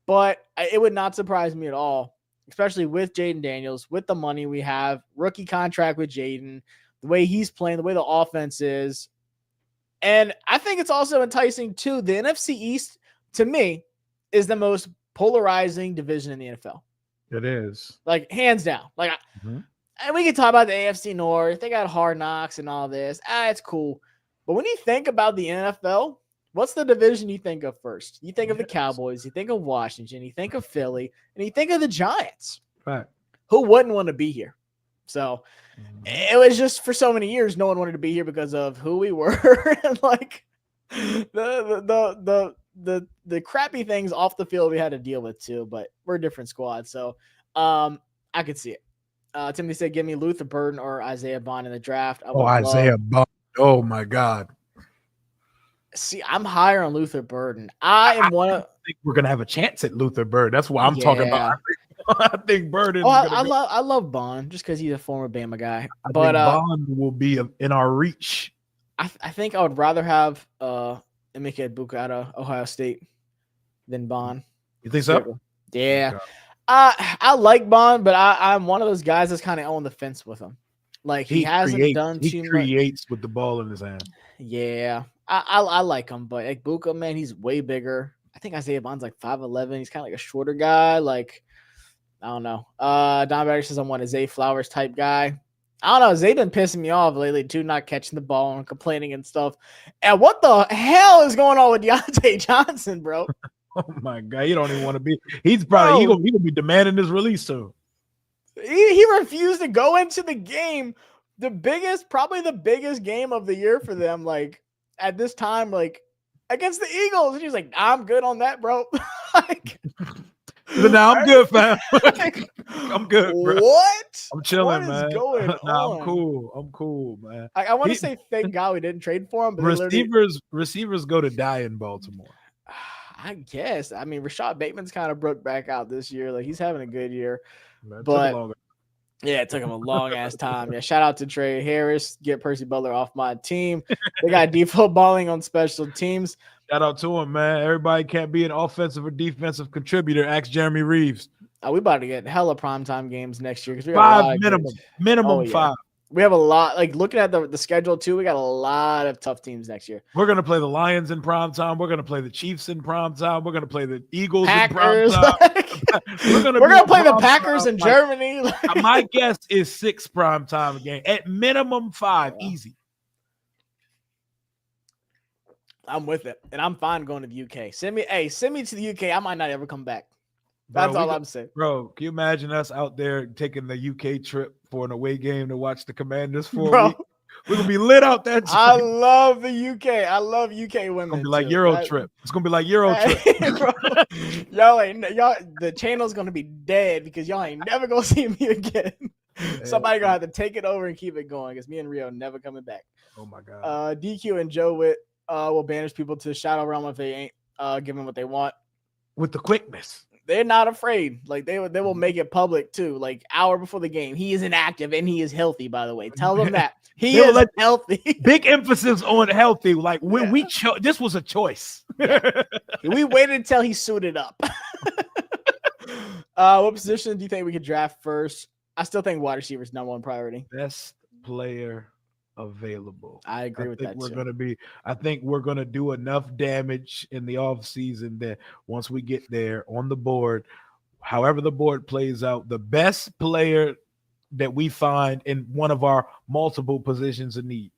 But it would not surprise me at all, especially with Jaden Daniels, with the money we have, rookie contract with Jaden, the way he's playing, the way the offense is. And I think it's also enticing too. The NFC East, to me, is the most polarizing division in the NFL. It is. Like, hands down. Like, and we can talk about the AFC North. They got Hard Knocks and all this. It's cool. But when you think about the NFL, what's the division you think of first? You think of the Cowboys, you think of Washington, you think of Philly, and you think of the Giants. Right. Who wouldn't want to be here? So it was just for so many years, no one wanted to be here because of who we were and like the crappy things off the field we had to deal with too. But we're a different squad, so I could see it. Timothy said, "Give me Luther Burden or Isaiah Bond in the draft." Isaiah Bond! Oh my God. See, I'm higher on Luther Burden. I think we're gonna have a chance at Luther Burden. That's what I'm talking about. I think Burden. I love Bond just because he's a former Bama guy. But Bond will be in our reach. I think I would rather have Emeka Egbuka out of Ohio State than Bond. You think so? Yeah. I like Bond, but I'm one of those guys that's kind of on the fence with him. Like he hasn't done too much. He creates with the ball in his hand. Yeah. I like him, but Egbuka, man, he's way bigger. I think Isaiah Bond's like 5'11". He's kind of like a shorter guy. Like, I don't know. Don Barry says I'm one of Zay Flowers type guy. I don't know. Zay been pissing me off lately too, not catching the ball and complaining and stuff. And what the hell is going on with Deontay Johnson, bro? Oh my God, he don't even want to be. He's probably he gonna be demanding his release soon. He refused to go into the game, probably the biggest game of the year for them. Like at this time, like against the Eagles, and he's like, "I'm good on that, bro." Like, now I'm good, fam. I'm good, bro. What? I'm chilling, what man. Is going on? I'm cool, man. I want to say thank God we didn't trade for him. But receivers go to die in Baltimore. I guess. I mean, Rashad Bateman's kind of broke back out this year. Like he's having a good year. Man, but it took him a long ass time. Yeah, shout out to Trey Harris. Get Percy Butler off my team. They got default balling on special teams. Shout out to him, man. Everybody can't be an offensive or defensive contributor. Ask Jeremy Reeves. We about to get hella primetime games next year because we have 5 minimum 5. We have a lot. Like looking at the schedule too, we got a lot of tough teams next year. We're gonna play the Lions in primetime. We're gonna play the Chiefs in primetime. We're gonna play the Eagles Packers. in primetime. We're gonna play the Packers in Germany. My guess is 6 primetime game at minimum 5, easy. I'm with it, and I'm fine going to the UK. Send me to the UK. I might not ever come back. That's all I'm saying. Bro, can you imagine us out there taking the UK trip for an away game to watch the Commanders for a week? We're going to be lit out that trip. I love the UK. I love UK women. It's going to be like Euro trip. It's going to be like Euro trip. The channel's going to be dead because y'all ain't never going to see me again. Somebody going to have to take it over and keep it going because me and Rio never coming back. Oh, my God. DQ and Joe Witt will banish people to the Shadow Realm if they ain't giving what they want. With the quickness. They're not afraid. Like they will make it public too. Like hour before the game, he is inactive and he is healthy. By the way, tell them that he is healthy. Big emphasis on healthy. Like when we chose, this was a choice. We waited until he suited up. What position do you think we could draft first? I still think wide receiver is number one priority. Best player available. I agree with that. I think we're gonna do enough damage in the offseason that once we get there on the board, however the board plays out, the best player that we find in one of our multiple positions of need.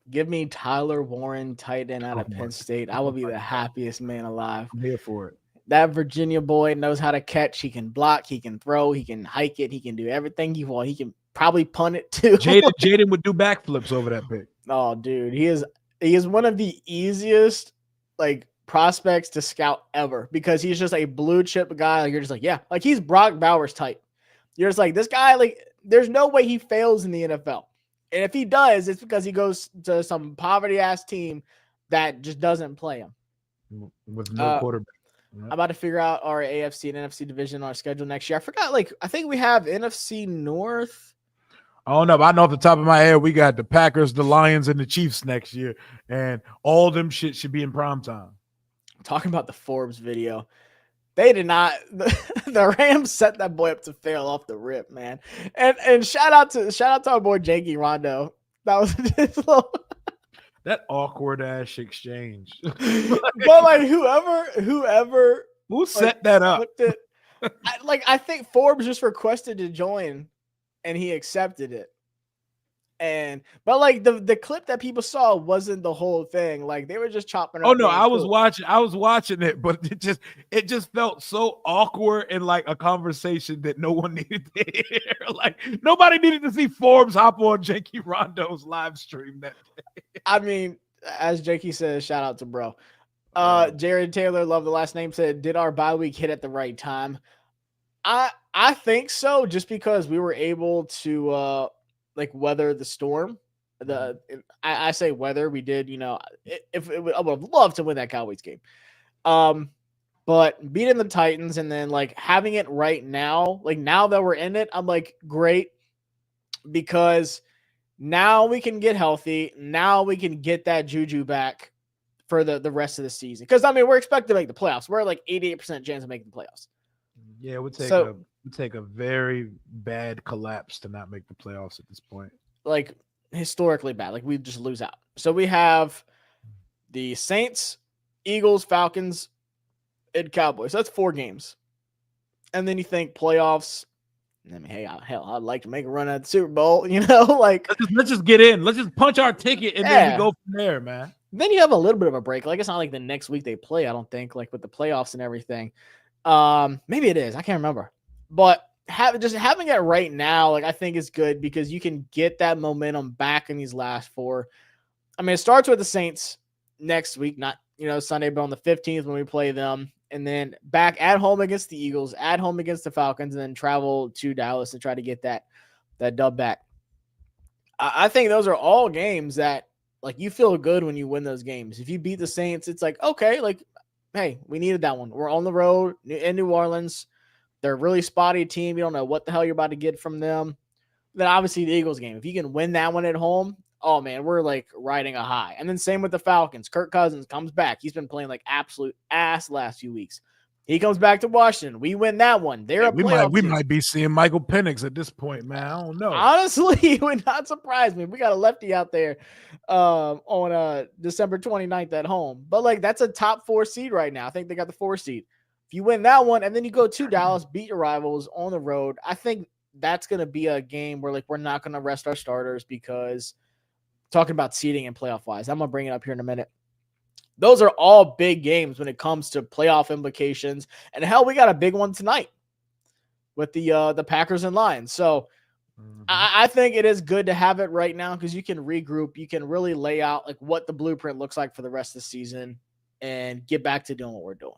Give me Tyler Warren, tight end out of Penn State. I will be the happiest man alive. I'm here for it. That Virginia boy knows how to catch. He can block. He can throw. He can hike it. He can do everything you want. He can probably punt it too. Jaden would do backflips over that pick. Oh, dude, he is one of the easiest like prospects to scout ever because he's just a blue chip guy. Like you're just like, yeah, like he's Brock Bowers type. You're just like this guy. Like there's no way he fails in the NFL, and if he does, it's because he goes to some poverty ass team that just doesn't play him with no quarterback. I'm about to figure out our AFC and NFC division on our schedule next year. I forgot. I think we have NFC North. I don't know, but I know off the top of my head, we got the Packers, the Lions, and the Chiefs next year, and all them shit should be in prime time. Talking about the Forbes video, they did not. The Rams set that boy up to fail off the rip, man. And shout out to our boy Jakey Rondo. That was his little. That awkward ass exchange. But like whoever who set that up? I think Forbes just requested to join and he accepted it. But like the clip that people saw wasn't the whole thing. Like they were just chopping. Oh no, I was watching it, but it just felt so awkward in like a conversation that no one needed to hear. Like nobody needed to see Forbes hop on Jakey Rondo's live stream that day. I mean, as Jakey says, shout out to bro. Jared Taylor, love the last name, said, did our bye week hit at the right time? I think so, just because we were able to weather the storm. I say weather, we did, I would have loved to win that Cowboys game. But beating the Titans and then like having it right now, like now that we're in it, I'm like, great, because now we can get healthy. Now we can get that juju back for the rest of the season. Because I mean, we're expected to make the playoffs. We're like 88% chance of making the playoffs. Yeah, it would take a very bad collapse to not make the playoffs at this point. Like historically bad. Like we just lose out. So we have the Saints, Eagles, Falcons, and Cowboys. That's 4 games. And then you think playoffs. I mean, hey, I'd like to make a run at the Super Bowl, like let's just get in. Let's just punch our ticket and then we go from there, man. Then you have a little bit of a break. Like, it's not like the next week they play, I don't think, like with the playoffs and everything. Maybe it is. I can't remember. But just having it right now, like, I think is good because you can get that momentum back in these last 4. I mean, it starts with the Saints next week, not, Sunday, but on the 15th when we play them. And then back at home against the Eagles, at home against the Falcons, and then travel to Dallas to try to get that dub back. I think those are all games that, like, you feel good when you win those games. If you beat the Saints, it's like, okay, like, hey, we needed that one. We're on the road in New Orleans. They're a really spotty team. You don't know what the hell you're about to get from them. Then obviously the Eagles game. If you can win that one at home, oh man, we're like riding a high. And then same with the Falcons. Kirk Cousins comes back. He's been playing like absolute ass last few weeks. He comes back to Washington. We win that one. They're a playoff we team. might be seeing Michael Penix at this point, man. I don't know. Honestly, it would not surprise me. We got a lefty out there on December 29th at home. But like, that's a top 4 seed right now. I think they got the 4 seed. If you win that one and then you go to Dallas, beat your rivals on the road, I think that's going to be a game where like we're not going to rest our starters because talking about seeding and playoff wise, I'm going to bring it up here in a minute. Those are all big games when it comes to playoff implications. And hell, we got a big one tonight with the Packers and Lions. So I think it is good to have it right now because you can regroup. You can really lay out like what the blueprint looks like for the rest of the season and get back to doing what we're doing.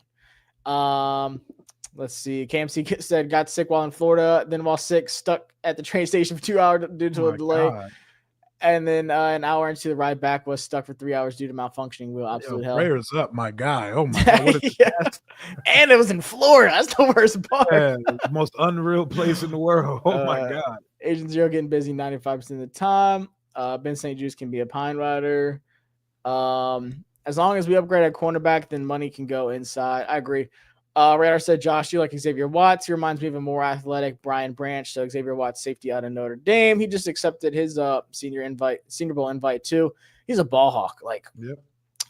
Let's see. KMC said got sick while in Florida, then while sick, stuck at the train station for 2 hours due to a delay. God. And then an hour into the ride back was stuck for 3 hours due to malfunctioning wheel. Absolute hell. Prayers up, my guy. Oh my God. What Yeah. And it was in Florida. That's the worst part. Yeah, the most unreal place in the world. Oh my God. Agent Zero getting busy 95% of the time. Ben St. Juice can be a Pine Rider. As long as we upgrade at cornerback, then money can go inside. I agree. Radar said, Josh, you like Xavier Watts. He reminds me of a more athletic Brian Branch. So Xavier Watts, safety out of Notre Dame. He just accepted his Senior Bowl invite too. He's a ball hawk. Like, yep.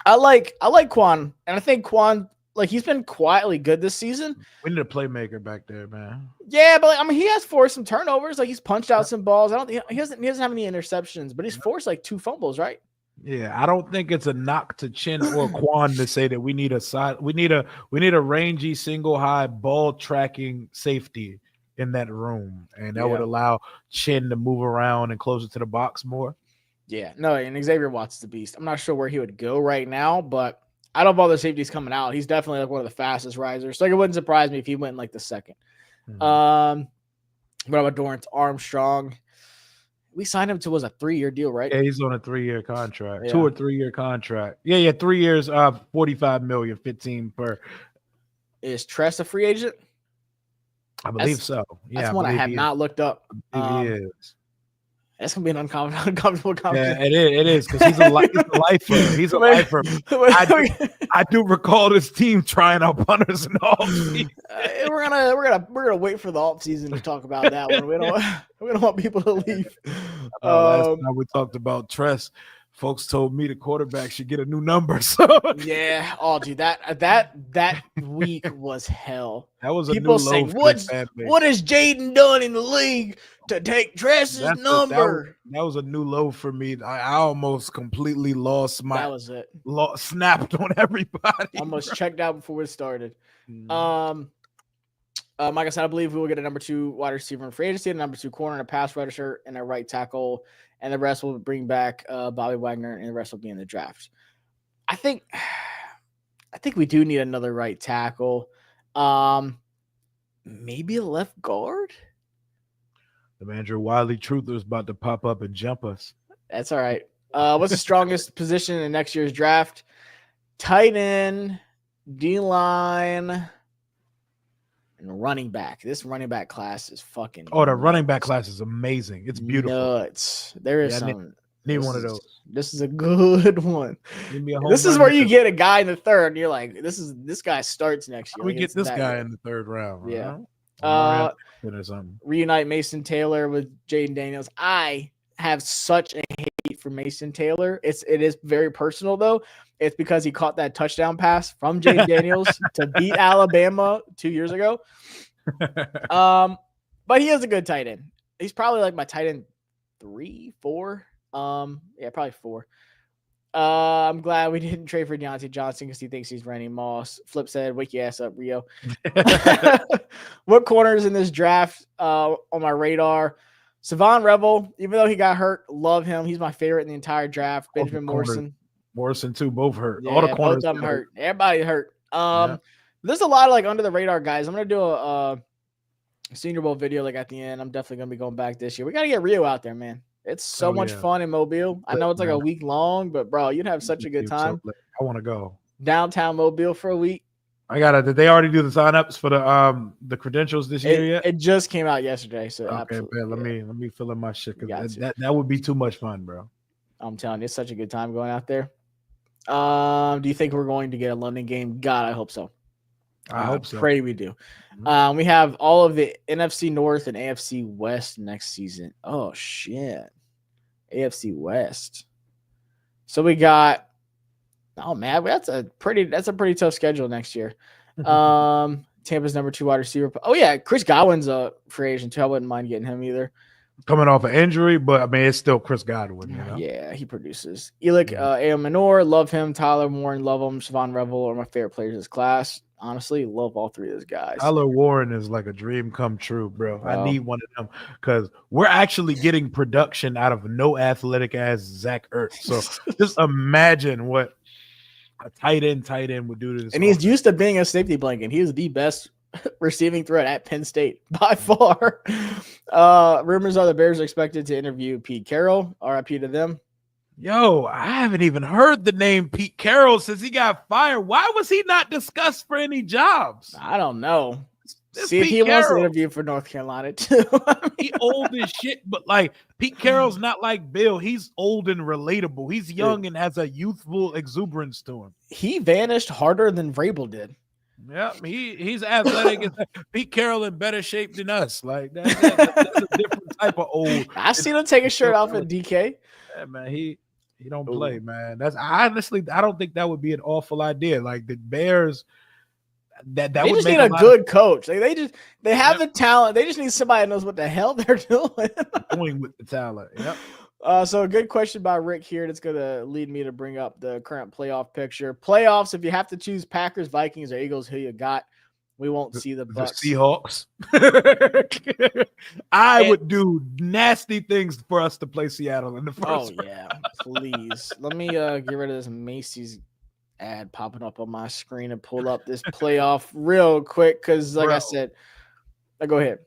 I like Quan, and I think Quan, like, he's been quietly good this season. We need a playmaker back there, man. Yeah, but like, I mean, he has forced some turnovers. Like, he's punched out some balls. He doesn't have any interceptions, but he's forced like 2 fumbles, right? Yeah, I don't think it's a knock to Chin or Quan to say that we need a rangy single high ball tracking safety in that room, and that would allow Chin to move around and closer to the box more. Yeah, no, and Xavier Watts is the beast. I'm not sure where he would go right now, but out of all the safeties coming out, he's definitely like one of the fastest risers. So like, it wouldn't surprise me if he went like the second. What about Dorrance Armstrong? We signed him to a 3-year deal, right? Yeah, he's on a 3-year contract, 2 or 3-year contract. Yeah, 3 years, $45 million, 15 per. Is Tress a free agent? I believe so. Yeah, that's one I have not looked up. He is. That's gonna be an uncomfortable conversation. Yeah, it is because he's a lifer. He's a lifer. I do recall this team trying out punters and all. We're gonna wait for the off season to talk about that one. We don't want people to leave. Last time we talked about Tress, folks told me the quarterback should get a new number. So yeah, oh dude, that week was hell. That was people a new saying, what has Jaden done in the league to take Tress's number? That was a new low for me. I almost completely lost my. That was it. Snapped on everybody. Almost checked out before we started. Like I said, I believe we will get a number 2 wide receiver in free agency, a number 2 corner, and a pass rusher, and a right tackle, and the rest will bring back Bobby Wagner, and the rest will be in the draft. I think we do need another right tackle. Maybe a left guard. The Andrew Wiley truther is about to pop up and jump us. That's all right. What's the strongest position in next year's draft? Tight end, D-line, and running back. This running back class is fucking. Oh, the running back class is amazing. It's beautiful. Nuts. There is some. Need one of those. This is a good one. This is where you get a guy in the third, and you're like, this guy starts next year. We get this guy in the third round. Yeah. Or reunite Mason Taylor with Jaden Daniels. I have such a hate for Mason Taylor. It is very personal though. It's because he caught that touchdown pass from Jaden Daniels to beat Alabama 2 years ago. But he is a good tight end. He's probably like my tight end 3, 4. Yeah, probably 4. I'm glad we didn't trade for Deontay Johnson because he thinks he's Randy Moss. Flip said, wake your ass up, Rio. What corners in this draft on my radar? Savon Rebel, even though he got hurt, love him. He's my favorite in the entire draft. Benjamin Morrison. Morrison too, both hurt. Yeah, all the corners both of them hurt. Everybody hurt. There's a lot of like under the radar guys. I'm gonna do a Senior Bowl video like at the end. I'm definitely gonna be going back this year. We gotta get Rio out there, man. It's so much fun in Mobile. I know it's like a week long, but bro, you'd have such a good time. I want to go downtown Mobile for a week. Did they already do the signups for the credentials this year yet? It just came out yesterday. So okay, man, let me fill in my shit because that would be too much fun, bro. I'm telling you, it's such a good time going out there. Do you think we're going to get a London game? God, I hope so. I hope so. Pray we do. We have all of the NFC North and AFC West next season. Oh shit. AFC West. So we got that's a pretty tough schedule next year. Tampa's number 2 wide receiver. Oh yeah, Chris Godwin's a free agent too. I wouldn't mind getting him either. Coming off an injury, but I mean it's still Chris Godwin, you know? Yeah, he produces. Elick Manor, love him. Tyler Warren, love him. Siobhan Revel are my favorite players in this class. Honestly, love all 3 of those guys. Tyler Warren is like a dream come true, bro. I need one of them because we're actually getting production out of no athletic ass Zach Ertz. So just imagine what a tight end would do to this. And he's used to being a safety blanket. He is the best receiving threat at Penn State by far. Rumors are the Bears are expected to interview Pete Carroll. RIP to them. Yo, I haven't even heard the name Pete Carroll since he got fired. Why was he not discussed for any jobs? I don't know. See if he wants to interview for North Carolina too. He old as shit, but like Pete Carroll's not like Bill. He's old and relatable. He's young and has a youthful exuberance to him. He vanished harder than Vrabel did. Yeah, he's athletic. Pete Carroll in better shape than us. Like that's a different type of old. I seen him take his shirt off at DK. Yeah, man, he don't play, man. That's I don't think that would be an awful idea. Like the Bears, that they would just make need a good coach. Like they have the talent. They just need somebody that knows what the hell they're doing with the talent. Yep. So a good question by Rick here that's going to lead me to bring up the current playoff picture. Playoffs, if you have to choose Packers, Vikings, or Eagles, who you got? We won't see the Bucs. The Seahawks. I would do nasty things for us to play Seattle in the first round. Yeah, please. Let me get rid of this Macy's ad popping up on my screen and pull up this playoff real quick because, like I said, go ahead.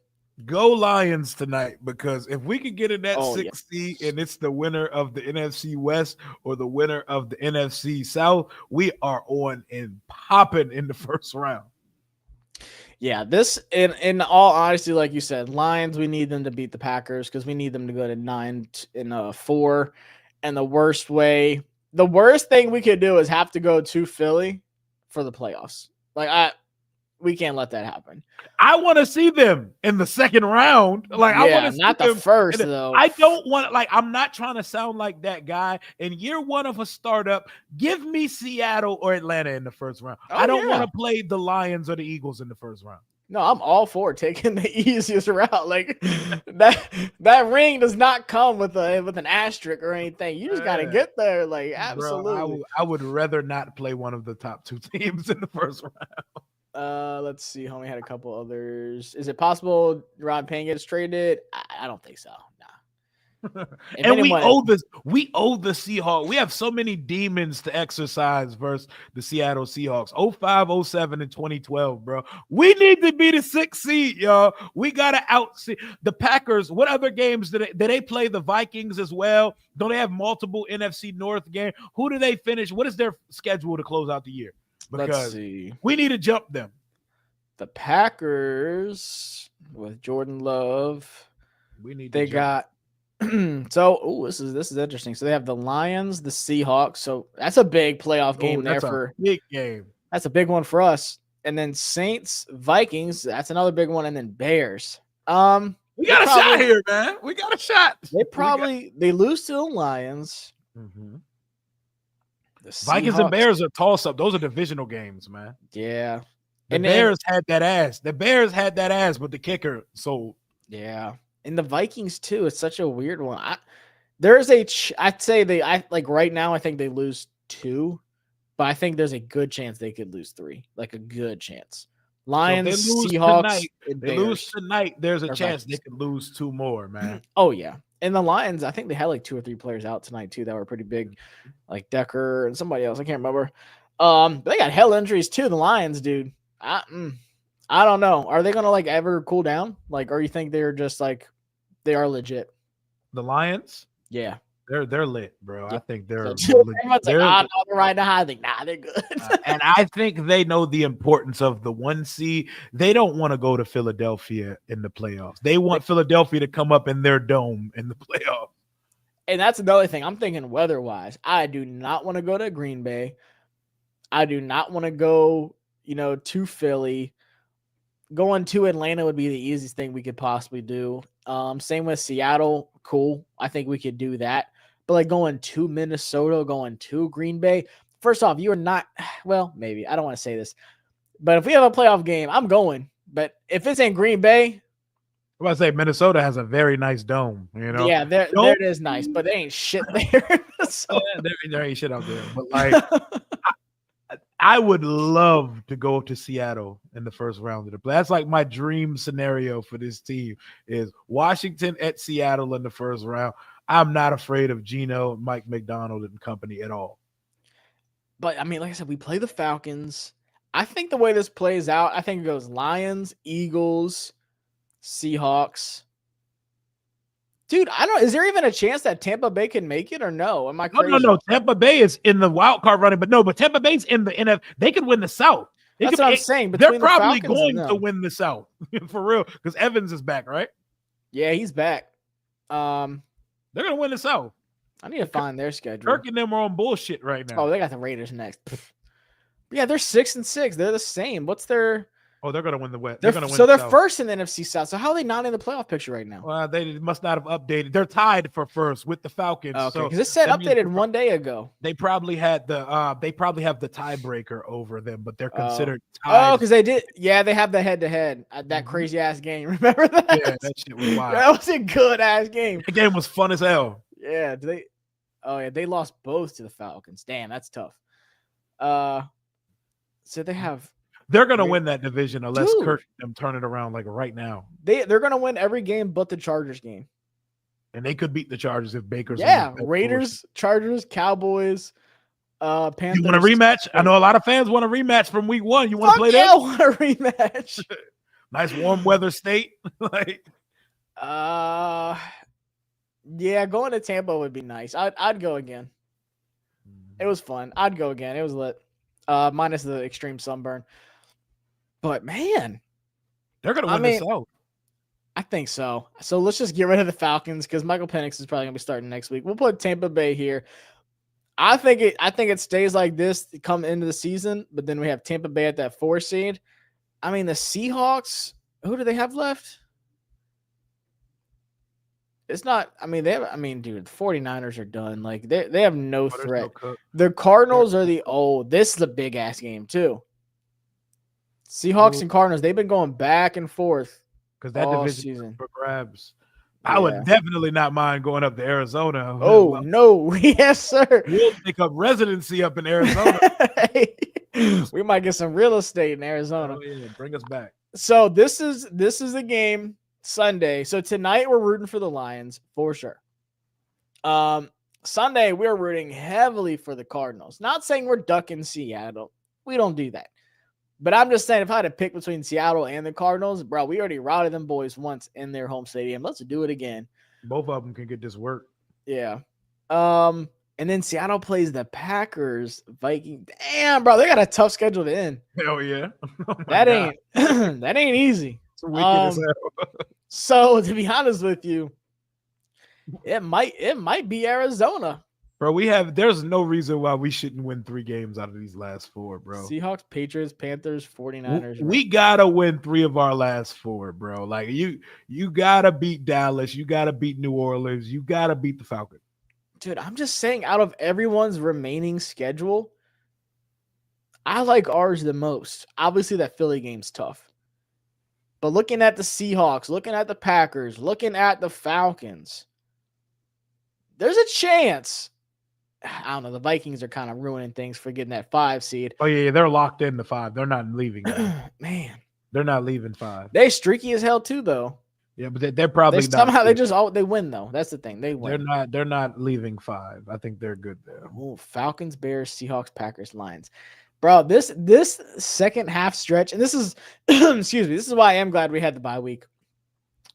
Go Lions tonight, because if we could get in that 6th seed and it's the winner of the NFC West or the winner of the NFC South, we are on and popping in the first round. Yeah, this in all honesty, like you said, Lions, we need them to beat the Packers because we need them to go to 9-4. And the worst thing we could do is have to go to Philly for the playoffs. We can't let that happen. I want to see them in the second round. I want to see not the first though. I don't want I'm not trying to sound like that guy. In year 1 of a startup, give me Seattle or Atlanta in the first round. I don't want to play the Lions or the Eagles in the first round. No, I'm all for taking the easiest route. Like that ring does not come with an asterisk or anything. You just got to get there. Like absolutely. Bro, I would rather not play one of the top 2 teams in the first round. Let's see. Homie had a couple others. Is it possible Rod Payne gets traded? I don't think so. Nah. And we owe the Seahawks. We have so many demons to exercise versus the Seattle Seahawks. 05, 07, and 2012, bro. We need to be the 6th seed, y'all. We gotta outsee the Packers. What other games did they play? The Vikings as well? Don't they have multiple NFC North games? Who do they finish? What is their schedule to close out the year? Because let's see. We need to jump them. The Packers with Jordan Love. They got this is interesting. So they have the Lions, the Seahawks. So that's a big playoff game big game. That's a big one for us. And then Saints, Vikings, that's another big one. And then Bears. We got a shot here, man. We got a shot. They lose to the Lions. Mm-hmm. The Vikings and Bears are toss-up. Those are divisional games, man. Yeah. The Bears had that ass. But the kicker sold. Yeah. And the Vikings, too. It's such a weird one. There's I'd say right now, I think they lose 2, but I think there's a good chance they could lose 3, like a good chance. Lions, so if Seahawks, they lose tonight, there's a chance they could lose 2 more, man. Oh yeah. And the Lions, I think they had like 2 or 3 players out tonight too that were pretty big, like Decker and somebody else. I can't remember. They got hell injuries too. The Lions, dude. I don't know. Are they gonna like ever cool down? Like, or you think they're just like they are legit? The Lions? Yeah. They're lit, bro. Yeah. I think they're everyone's like, no, they're right now. I think, nah, they're good. And I think they know the importance of the 1 seed. They don't want to go to Philadelphia in the playoffs. They want Philadelphia to come up in their dome in the playoffs. And that's another thing. I'm thinking weather-wise. I do not want to go to Green Bay. I do not want to go, to Philly. Going to Atlanta would be the easiest thing we could possibly do. Same with Seattle. Cool. I think we could do that. But like going to Minnesota, going to Green Bay, first off, you are not, well, maybe. I don't want to say this. But if we have a playoff game, I'm going. But if it's in Green Bay, I say Minnesota has a very nice dome, Yeah, there it is nice, but there ain't shit there. So. There ain't shit out there. But like I would love to go to Seattle in the first round of the play. That's like my dream scenario for this team is Washington at Seattle in the first round. I'm not afraid of Geno, Mike McDonald, and company at all. But, I mean, like I said, we play the Falcons. I think the way this plays out, I think it goes Lions, Eagles, Seahawks. Dude, I don't. Is there even a chance that Tampa Bay can make it or no? Am I crazy? No. Tampa Bay is in the wild card running, but Tampa Bay's in the NF. They can win the South. That's what I'm saying. They're probably going to win the South for real because Evans is back, right? Yeah, he's back. They're gonna win the South. I need to find their schedule. Kirk and them are on bullshit right now. Oh, they got the Raiders next. Yeah, they're 6-6. They're the same. What's their? Oh, they're going to win the West. They're first in the NFC South. So how are they not in the playoff picture right now? Well, they must not have updated. They're tied for first with the Falcons. Okay, because it said updated 1 day ago. They probably had they probably have the tiebreaker over them, but they're considered tied. Oh, because they did. Yeah, they have the head-to-head. That crazy ass game. Remember that? Yeah, that shit was wild. That was a good ass game. The game was fun as hell. Yeah. They lost both to the Falcons. Damn, that's tough. So they have. They're going to win that division unless Kirk them turn it around like right now. They're going to win every game but the Chargers game. And they could beat the Chargers if Baker's. Yeah, Raiders, Chargers, Cowboys, Panthers. You want a rematch? I know a lot of fans want a rematch from week 1. You want to play that? Yeah, I want a rematch. Nice warm weather state. Yeah, going to Tampa would be nice. I'd go again. It was fun. I'd go again. It was lit. Minus the extreme sunburn. But man, they're gonna win the South. I think so. So let's just get rid of the Falcons because Michael Penix is probably gonna be starting next week. We'll put Tampa Bay here. I think it stays like this come into the season, but then we have Tampa Bay at that 4 seed. I mean, the Seahawks. Who do they have left? It's not. I mean, dude, the 49ers are done. Like they have no threat. The Cardinals are this is a big ass game too. Seahawks and Cardinals, they've been going back and forth because that division for grabs. I would definitely not mind going up to Arizona. Oh no, yes sir. We'll pick up residency up in Arizona. We might get some real estate in Arizona. Oh, yeah. Bring us back. So this is the game Sunday. So tonight we're rooting for the Lions for sure. Sunday we're rooting heavily for the Cardinals. Not saying we're ducking Seattle. We don't do that. But I'm just saying, if I had to pick between Seattle and the Cardinals, bro, we already routed them boys once in their home stadium. Let's do it again. Both of them can get this work. Yeah. And then Seattle plays the Packers, Vikings. Damn, bro, they got a tough schedule to end. Hell yeah. That ain't easy. It's wicked as hell. So to be honest with you, it might be Arizona. Bro, there's no reason why we shouldn't win 3 games out of these last 4, bro. Seahawks, Patriots, Panthers, 49ers. We gotta win 3 of our last 4, bro. Like you gotta beat Dallas, you gotta beat New Orleans, you gotta beat the Falcons. Dude, I'm just saying, out of everyone's remaining schedule, I like ours the most. Obviously, that Philly game's tough. But looking at the Seahawks, looking at the Packers, looking at the Falcons, there's a chance. I don't know. The Vikings are kind of ruining things for getting that 5 seed. Oh yeah, they're locked into 5. They're not leaving. Man, they're not leaving 5. They streaky as hell too, though. Yeah, but they're probably they not. Somehow they win though. That's the thing. They win. They're not leaving 5. I think they're good there. Ooh, Falcons, Bears, Seahawks, Packers, Lions. Bro, this second half stretch, and this is excuse me, this is why I am glad we had the bye week.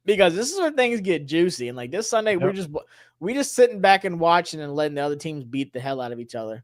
Because this is where things get juicy. And like this Sunday, we just sitting back and watching and letting the other teams beat the hell out of each other.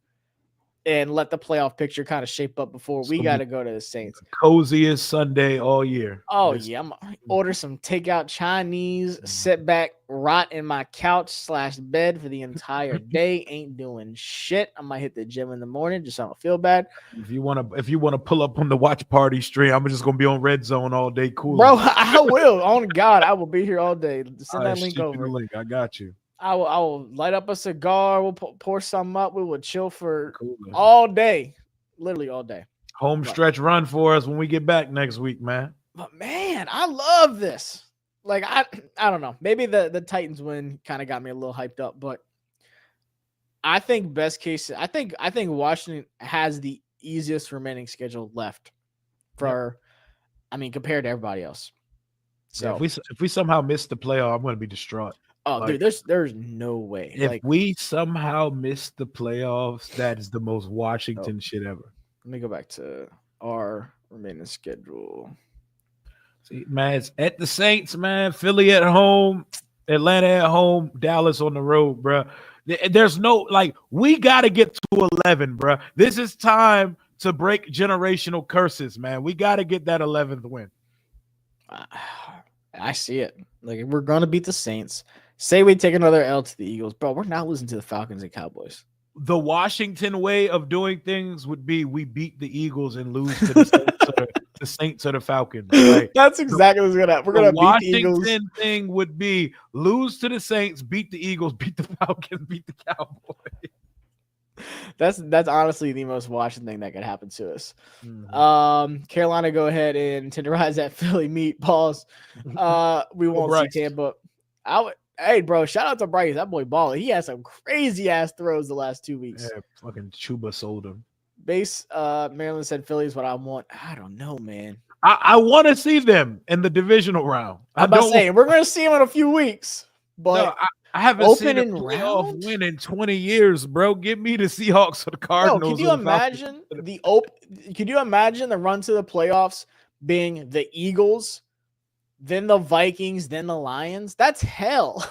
And let the playoff picture kind of shape up before we got to go to the Saints. Coziest Sunday all year. Oh, yeah. I'm going to order some takeout Chinese, sit back, rot in my couch/bed for the entire day. Ain't doing shit. I might hit the gym in the morning just so I don't feel bad. If you want to pull up on the watch party stream, I'm just going to be on Red Zone all day. Cool. Bro, I will. On God, I will be here all day. Send that link over. I got you. I will light up a cigar. We'll pour something up. We will chill for all day, literally all day. Home stretch run for us when we get back next week, man. But man, I love this. Like I don't know. Maybe the Titans win kind of got me a little hyped up, but I think best case, I think Washington has the easiest remaining schedule left for, compared to everybody else. So if we somehow miss the playoff, I'm going to be distraught. Oh, dude, there's no way. If we somehow miss the playoffs, that is the most Washington shit ever. Let me go back to our remaining schedule. See, man, it's at the Saints, man. Philly at home, Atlanta at home, Dallas on the road, bro. There's no, we got to get to 11, bro. This is time to break generational curses, man. We got to get that 11th win. I see it. Like, we're going to beat the Saints. Say we take another L to the Eagles. Bro, we're not losing to the Falcons and Cowboys. The Washington way of doing things would be we beat the Eagles and lose to the Saints or the Falcons. Right? That's exactly what's going to happen. We're going to beat the Eagles. The Washington thing would be lose to the Saints, beat the Eagles, beat the Falcons, beat the Cowboys. That's honestly the most Washington thing that could happen to us. Mm-hmm. Carolina, go ahead and tenderize that Philly meat. Pause. We won't see Tampa. Hey, bro, shout out to Bryce. That boy balling. He had some crazy-ass throws the last 2 weeks. Yeah, fucking Chuba sold him. Base, Maryland said Philly's what I want. I don't know, man. I want to see them in the divisional round. I'm about to say, we're going to see them in a few weeks. But no, I haven't seen a playoff win in 20 years, bro. Give me the Seahawks or the Cardinals. No, can you imagine Can you imagine the run to the playoffs being the Eagles, then the Vikings, then the Lions? That's hell.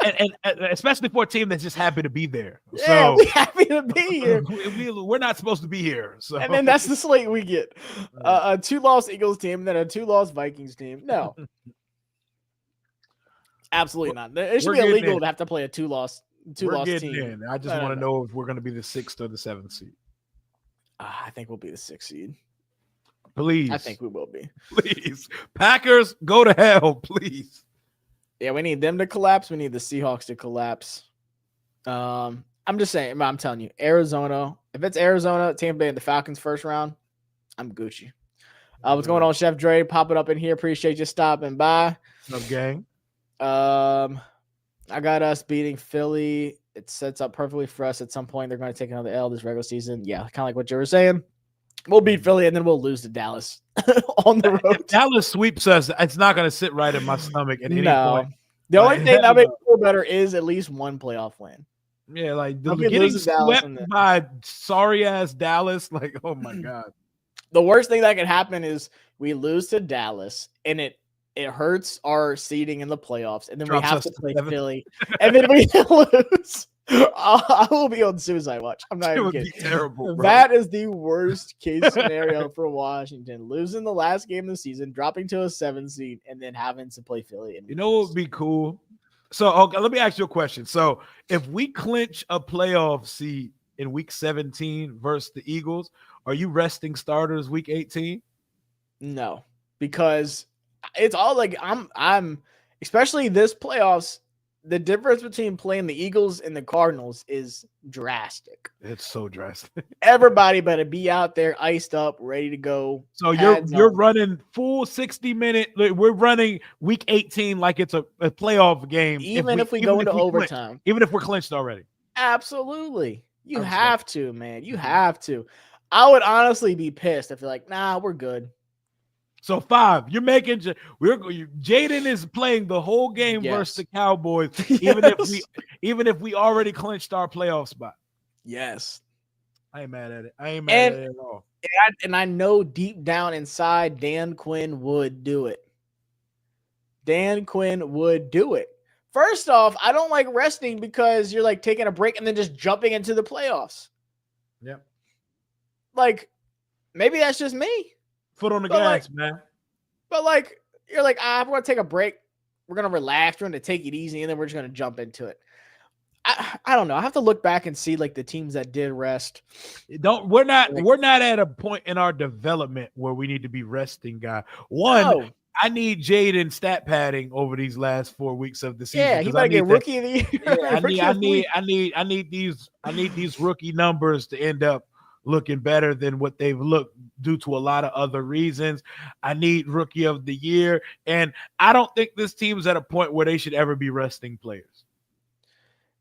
and especially for a team that's just happy to be there. Yeah, we're happy to be here. We're not supposed to be here. So. And then that's the slate we get. A 2-loss Eagles team, then a 2-loss Vikings team. No. Absolutely not. It should be illegal to have to play a 2-loss team. In. I just want to know if we're going to be the 6th or the 7th seed. I think we'll be the 6th seed. Please. I think we will be. Please. Packers, go to hell, please. Yeah, we need them to collapse. We need the Seahawks to collapse. I'm just saying, I'm telling you, Arizona. If it's Arizona, Tampa Bay, and the Falcons first round, I'm Gucci. What's going on, Chef Dre? Pop it up in here. Appreciate you stopping by. What's up, gang? I got us beating Philly. It sets up perfectly for us. At some point, they're going to take another L this regular season. Yeah, kind of like what you were saying. We'll beat Philly, and then we'll lose to Dallas on the road. If Dallas sweeps us, it's not going to sit right in my stomach at any point. The only thing that makes me feel better is at least one playoff win. Yeah, like getting swept by sorry-ass Dallas. Like, oh, my God. The worst thing that could happen is we lose to Dallas, and it hurts our seeding in the playoffs, and then we have to play Philly, and then we lose. I will be on suicide watch. I'm not even kidding. Terrible, bro. That is the worst case scenario for Washington. Losing the last game of the season, dropping to a 7 seed, and then having to play Philly. You know what would be cool? So, okay, let me ask you a question. So, if we clinch a playoff seed in week 17 versus the Eagles, are you resting starters week 18? No, because it's all like I'm especially this playoffs. the difference between playing the Eagles and the Cardinals is drastic. It's so drastic. Everybody better be out there, iced up, ready to go. So you're running full 60-minute. We're running week 18 like it's a playoff game. Even if we go into overtime. Even if we're clinched already. Absolutely. You have to, man. You have to. I would honestly be pissed if you're like, nah, we're good. So 5, you're making Jaden is playing the whole game versus the Cowboys, even if we already clinched our playoff spot. Yes. I ain't mad at it. I ain't mad at it at all. And I know deep down inside, Dan Quinn would do it. Dan Quinn would do it. First off, I don't like resting because you're like taking a break and then just jumping into the playoffs. Yep. Like, maybe that's just me. Foot on the gas, man. But like, you're like, we're going to take a break. We're going to relax. We're going to take it easy. And then we're just going to jump into it. I don't know. I have to look back and see like the teams that did rest. We're not at a point in our development where we need to be resting, guy. I need Jaden stat padding over these last 4 weeks of the season. Yeah, he might get rookie of the year. I need these rookie numbers to end up looking better than what they've looked due to a lot of other reasons. I need rookie of the year, and I don't think this team's at a point where they should ever be resting players.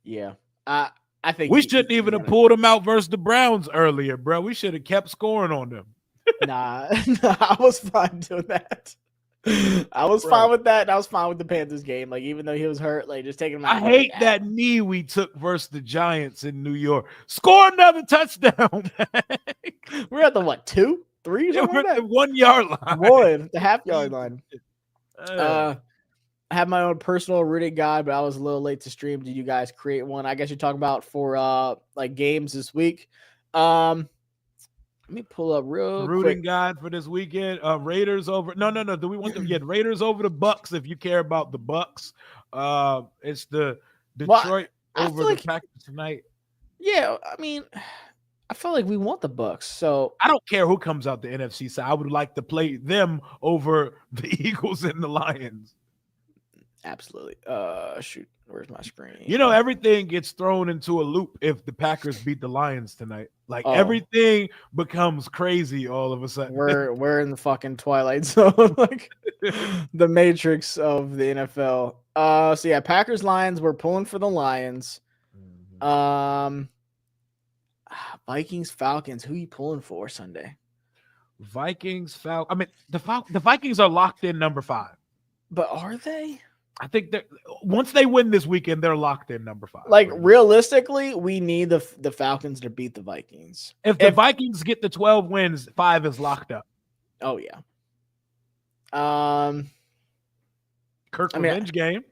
Yeah, I think we shouldn't even have pulled them out versus the Browns earlier, bro. We should have kept scoring on them. Nah, I was fine doing that. I was fine with that, and I was fine with the Panthers game. Like, even though he was hurt, like, just taking him out. I hate that knee we took versus the Giants in New York. Score another touchdown. We're at the 2, 3? Yeah, we're at the 1 yard line. One, the half yard line. I have my own personal rooting guide, but I was a little late to stream. Did you guys create one? I guess you're talking about for like games this week. Let me pull up rooting guide for this weekend. Raiders over. No. Do we want them? Yeah, Raiders over the Bucks. If you care about the Bucks, it's the Detroit over the Packers tonight. Yeah, I mean, I feel like we want the Bucks. So I don't care who comes out the NFC side. I would like to play them over the Eagles and the Lions. Absolutely. Shoot, where's my screen? Everything gets thrown into a loop if the Packers beat the Lions tonight. Like everything becomes crazy all of a sudden. We're in the fucking twilight zone, like the Matrix of the NFL. So yeah, Packers Lions. We're pulling for the Lions. Vikings Falcons. Who are you pulling for Sunday? Vikings Falcons. I mean, the Vikings are locked in number 5. But are they? I think that once they win this weekend, they're locked in number 5. Like, realistically, we need the Falcons to beat the Vikings. If the Vikings get the 12 wins, 5 is locked up. Oh yeah. Revenge game.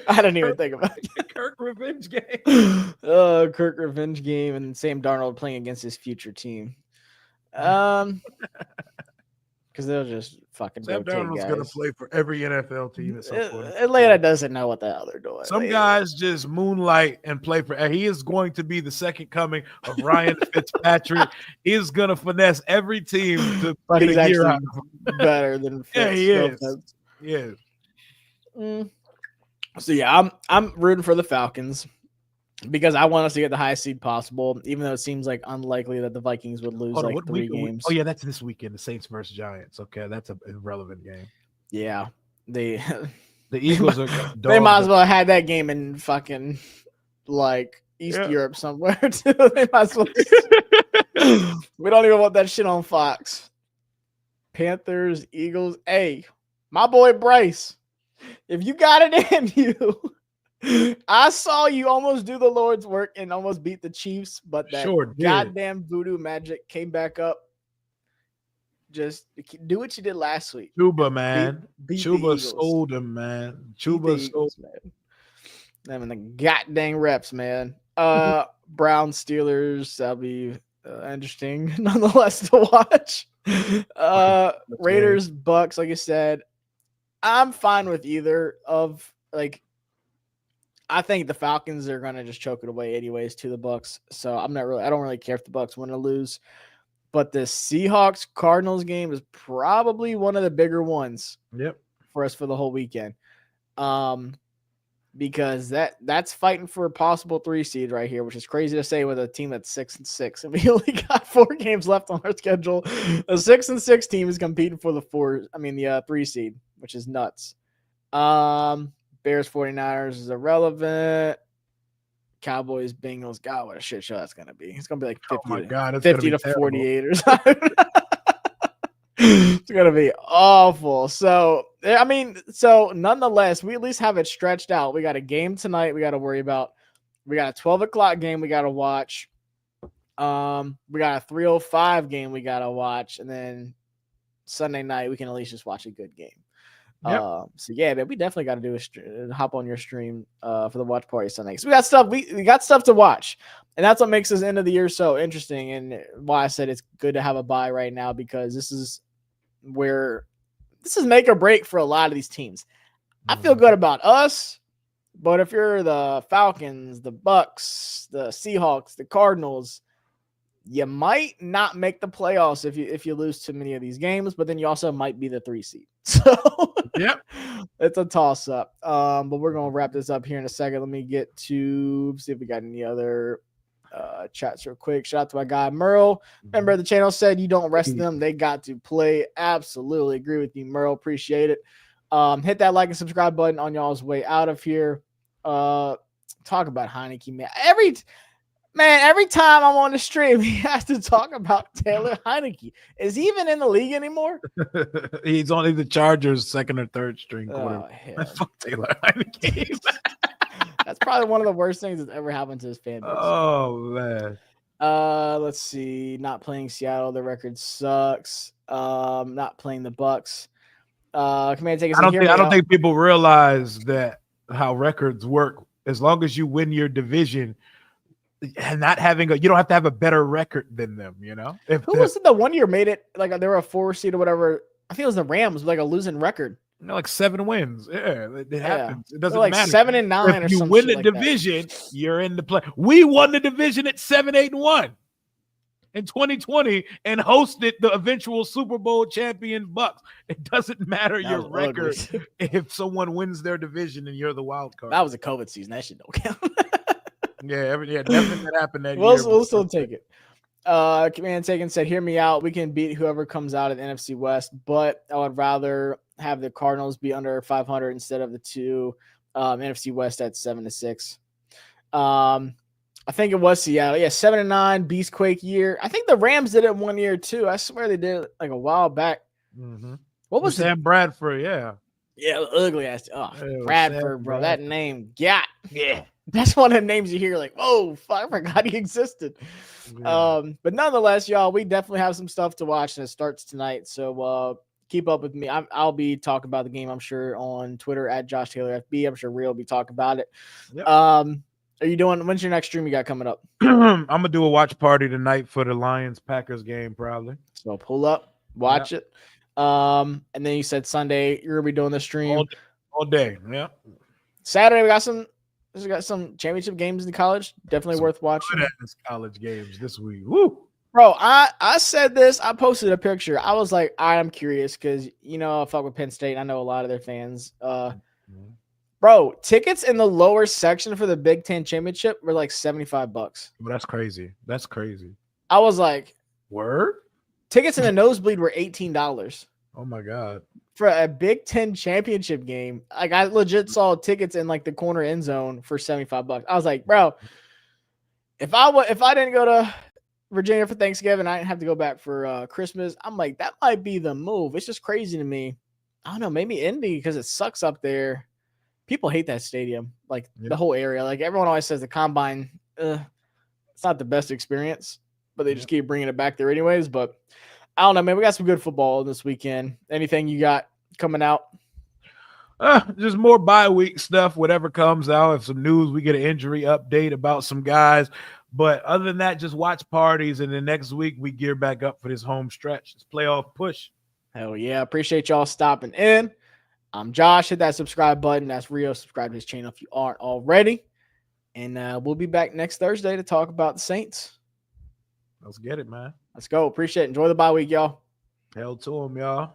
I don't even think about it. Kirk revenge game. Kirk revenge game, and Sam Darnold playing against his future team. Because they'll just fucking Sam Darnold's going to play for every NFL team at some point. Atlanta doesn't know what the hell they're doing. Some guys just moonlight and play for. He is going to be the second coming of Ryan Fitzpatrick. He's going to finesse every team to but he's actually better than Fitz. Yeah, he is. Yeah. So yeah, I'm rooting for the Falcons because I want us to get the highest seed possible, even though it seems like unlikely that the Vikings would lose 3 games. Oh yeah, that's this weekend, the Saints versus Giants. Okay, that's an irrelevant game. Yeah, the Eagles are. They might as well have had that game in fucking like East Europe somewhere too. They might as well. We don't even want that shit on Fox. Panthers, Eagles. Hey, my boy Bryce, if you got it in you, I saw you almost do the Lord's work and almost beat the Chiefs, but that goddamn voodoo magic came back up. Just do what you did last week. Chuba, man. Chuba sold him, man. Chuba sold him. Them in the goddamn reps, man. Brown Steelers, that'll be interesting nonetheless to watch. Raiders, Bucks, like I said, I'm fine with either of I think the Falcons are gonna just choke it away anyways to the Bucks. So I don't really care if the Bucks win or lose. but the Seahawks Cardinals game is probably one of the bigger ones. Yep. For us for the whole weekend. Because that's fighting for a possible 3 seed right here, which is crazy to say with a team that's 6-6, and we only got 4 games left on our schedule. A 6-6 team is competing for the 3 seed, which is nuts. Bears 49ers is irrelevant. Cowboys Bengals, God, what a shit show that's gonna be. It's gonna be like 50 to 48 or something. It's gonna be awful. So nonetheless, we at least have it stretched out. We got a game tonight we got to worry about. We got a 12 o'clock game we got to watch. We got a 3:05 game we got to watch, and then Sunday night we can at least just watch a good game. Yep. So yeah, man, we definitely got to do hop on your stream for the watch party Sunday. So we got stuff. We got stuff to watch, and that's what makes this end of the year so interesting, and why I said it's good to have a bye right now, because this is make or break for a lot of these teams. I feel good about us, but if you're the Falcons, the Bucks, the Seahawks, the Cardinals, you might not make the playoffs if you lose too many of these games, but then you also might be the 3 seed. So yep, it's a toss up. But we're gonna wrap this up here in a second. Let me get to see if we got any other chats real quick. Shout out to my guy Merle. Remember, the channel said you don't rest them, they got to play. Absolutely agree with you, Merle. Appreciate it. Hit that like and subscribe button on y'all's way out of here. Talk about Heineke, man. Every time I'm on the stream, he has to talk about Taylor Heineke. Is he even in the league anymore? He's only the Chargers' second or third string quarterback. Fuck Taylor Heineke. That's probably one of the worst things that's ever happened to his fan base. Oh man. Let's see. Not playing Seattle. The record sucks. Not playing the Bucks. Command take us. I don't think people realize that how records work. As long as you win your division and not having you don't have to have a better record than them. You know. Who was it the one year made it like they were a 4 seed or whatever? I think it was the Rams, like a losing record. Like 7 wins. Yeah, it happens. It doesn't matter. 7-9 or something. If you win the division, you're in the play. We won the division at 7-8-1 in 2020 and hosted the eventual Super Bowl champion Bucks. It doesn't matter your record if someone wins their division and you're the wild card. That was a COVID season. That shit don't count. Definitely that happened that year. We'll still take it. Command Taken said, hear me out. We can beat whoever comes out of the NFC West, but I would rather have the Cardinals be under 500 instead of the 2 NFC West at 7-6. I think it was Seattle. Yeah, 7-9 Beastquake year. I think the Rams did it 1 year too. I swear they did it like a while back. Mm-hmm. What was Sam Bradford? Yeah, ugly ass. Oh, Bradford, bro. That name, yeah. That's one of the names you hear like, oh, fuck, I forgot he existed. Yeah. But nonetheless, y'all, we definitely have some stuff to watch, and it starts tonight. So keep up with me. I'll be talking about the game, I'm sure, on Twitter at Josh Taylor FB. I'm sure Real will be talking about it. Yep. Are you doing? When's your next stream you got coming up? I'm gonna do a watch party tonight for the Lions Packers game, probably. So pull up, watch it. And then you said Sunday you're gonna be doing the stream all day. Yeah. Saturday we got some championship games in college. Definitely worth watching. College games this week. Woo. Bro, I said this. I posted a picture. I was like, I'm curious because I fuck with Penn State. I know a lot of their fans. Bro, tickets in the lower section for the Big Ten championship were like $75. Well, that's crazy. That's crazy. I was like, word? Tickets in the nosebleed were $18. Oh my God. For a Big Ten championship game. Like I legit saw tickets in like the corner end zone for $75. I was like, bro, if I didn't go to Virginia for Thanksgiving, I didn't have to go back for Christmas. I'm like, that might be the move. It's just crazy to me. I don't know, maybe Indy because it sucks up there. People hate that stadium, like the whole area. Like everyone always says the Combine, it's not the best experience, but they just keep bringing it back there anyways. But I don't know, man. We got some good football this weekend. Anything you got coming out? Just more bye week stuff, whatever comes out. If some news, we get an injury update about some guys. But other than that, just watch parties. And then next week, we gear back up for this home stretch. This playoff push. Hell yeah. Appreciate y'all stopping in. I'm Josh. Hit that subscribe button. That's Rio. Subscribe to his channel if you aren't already. And we'll be back next Thursday to talk about the Saints. Let's get it, man. Let's go. Appreciate it. Enjoy the bye week, y'all. Hell to him, y'all.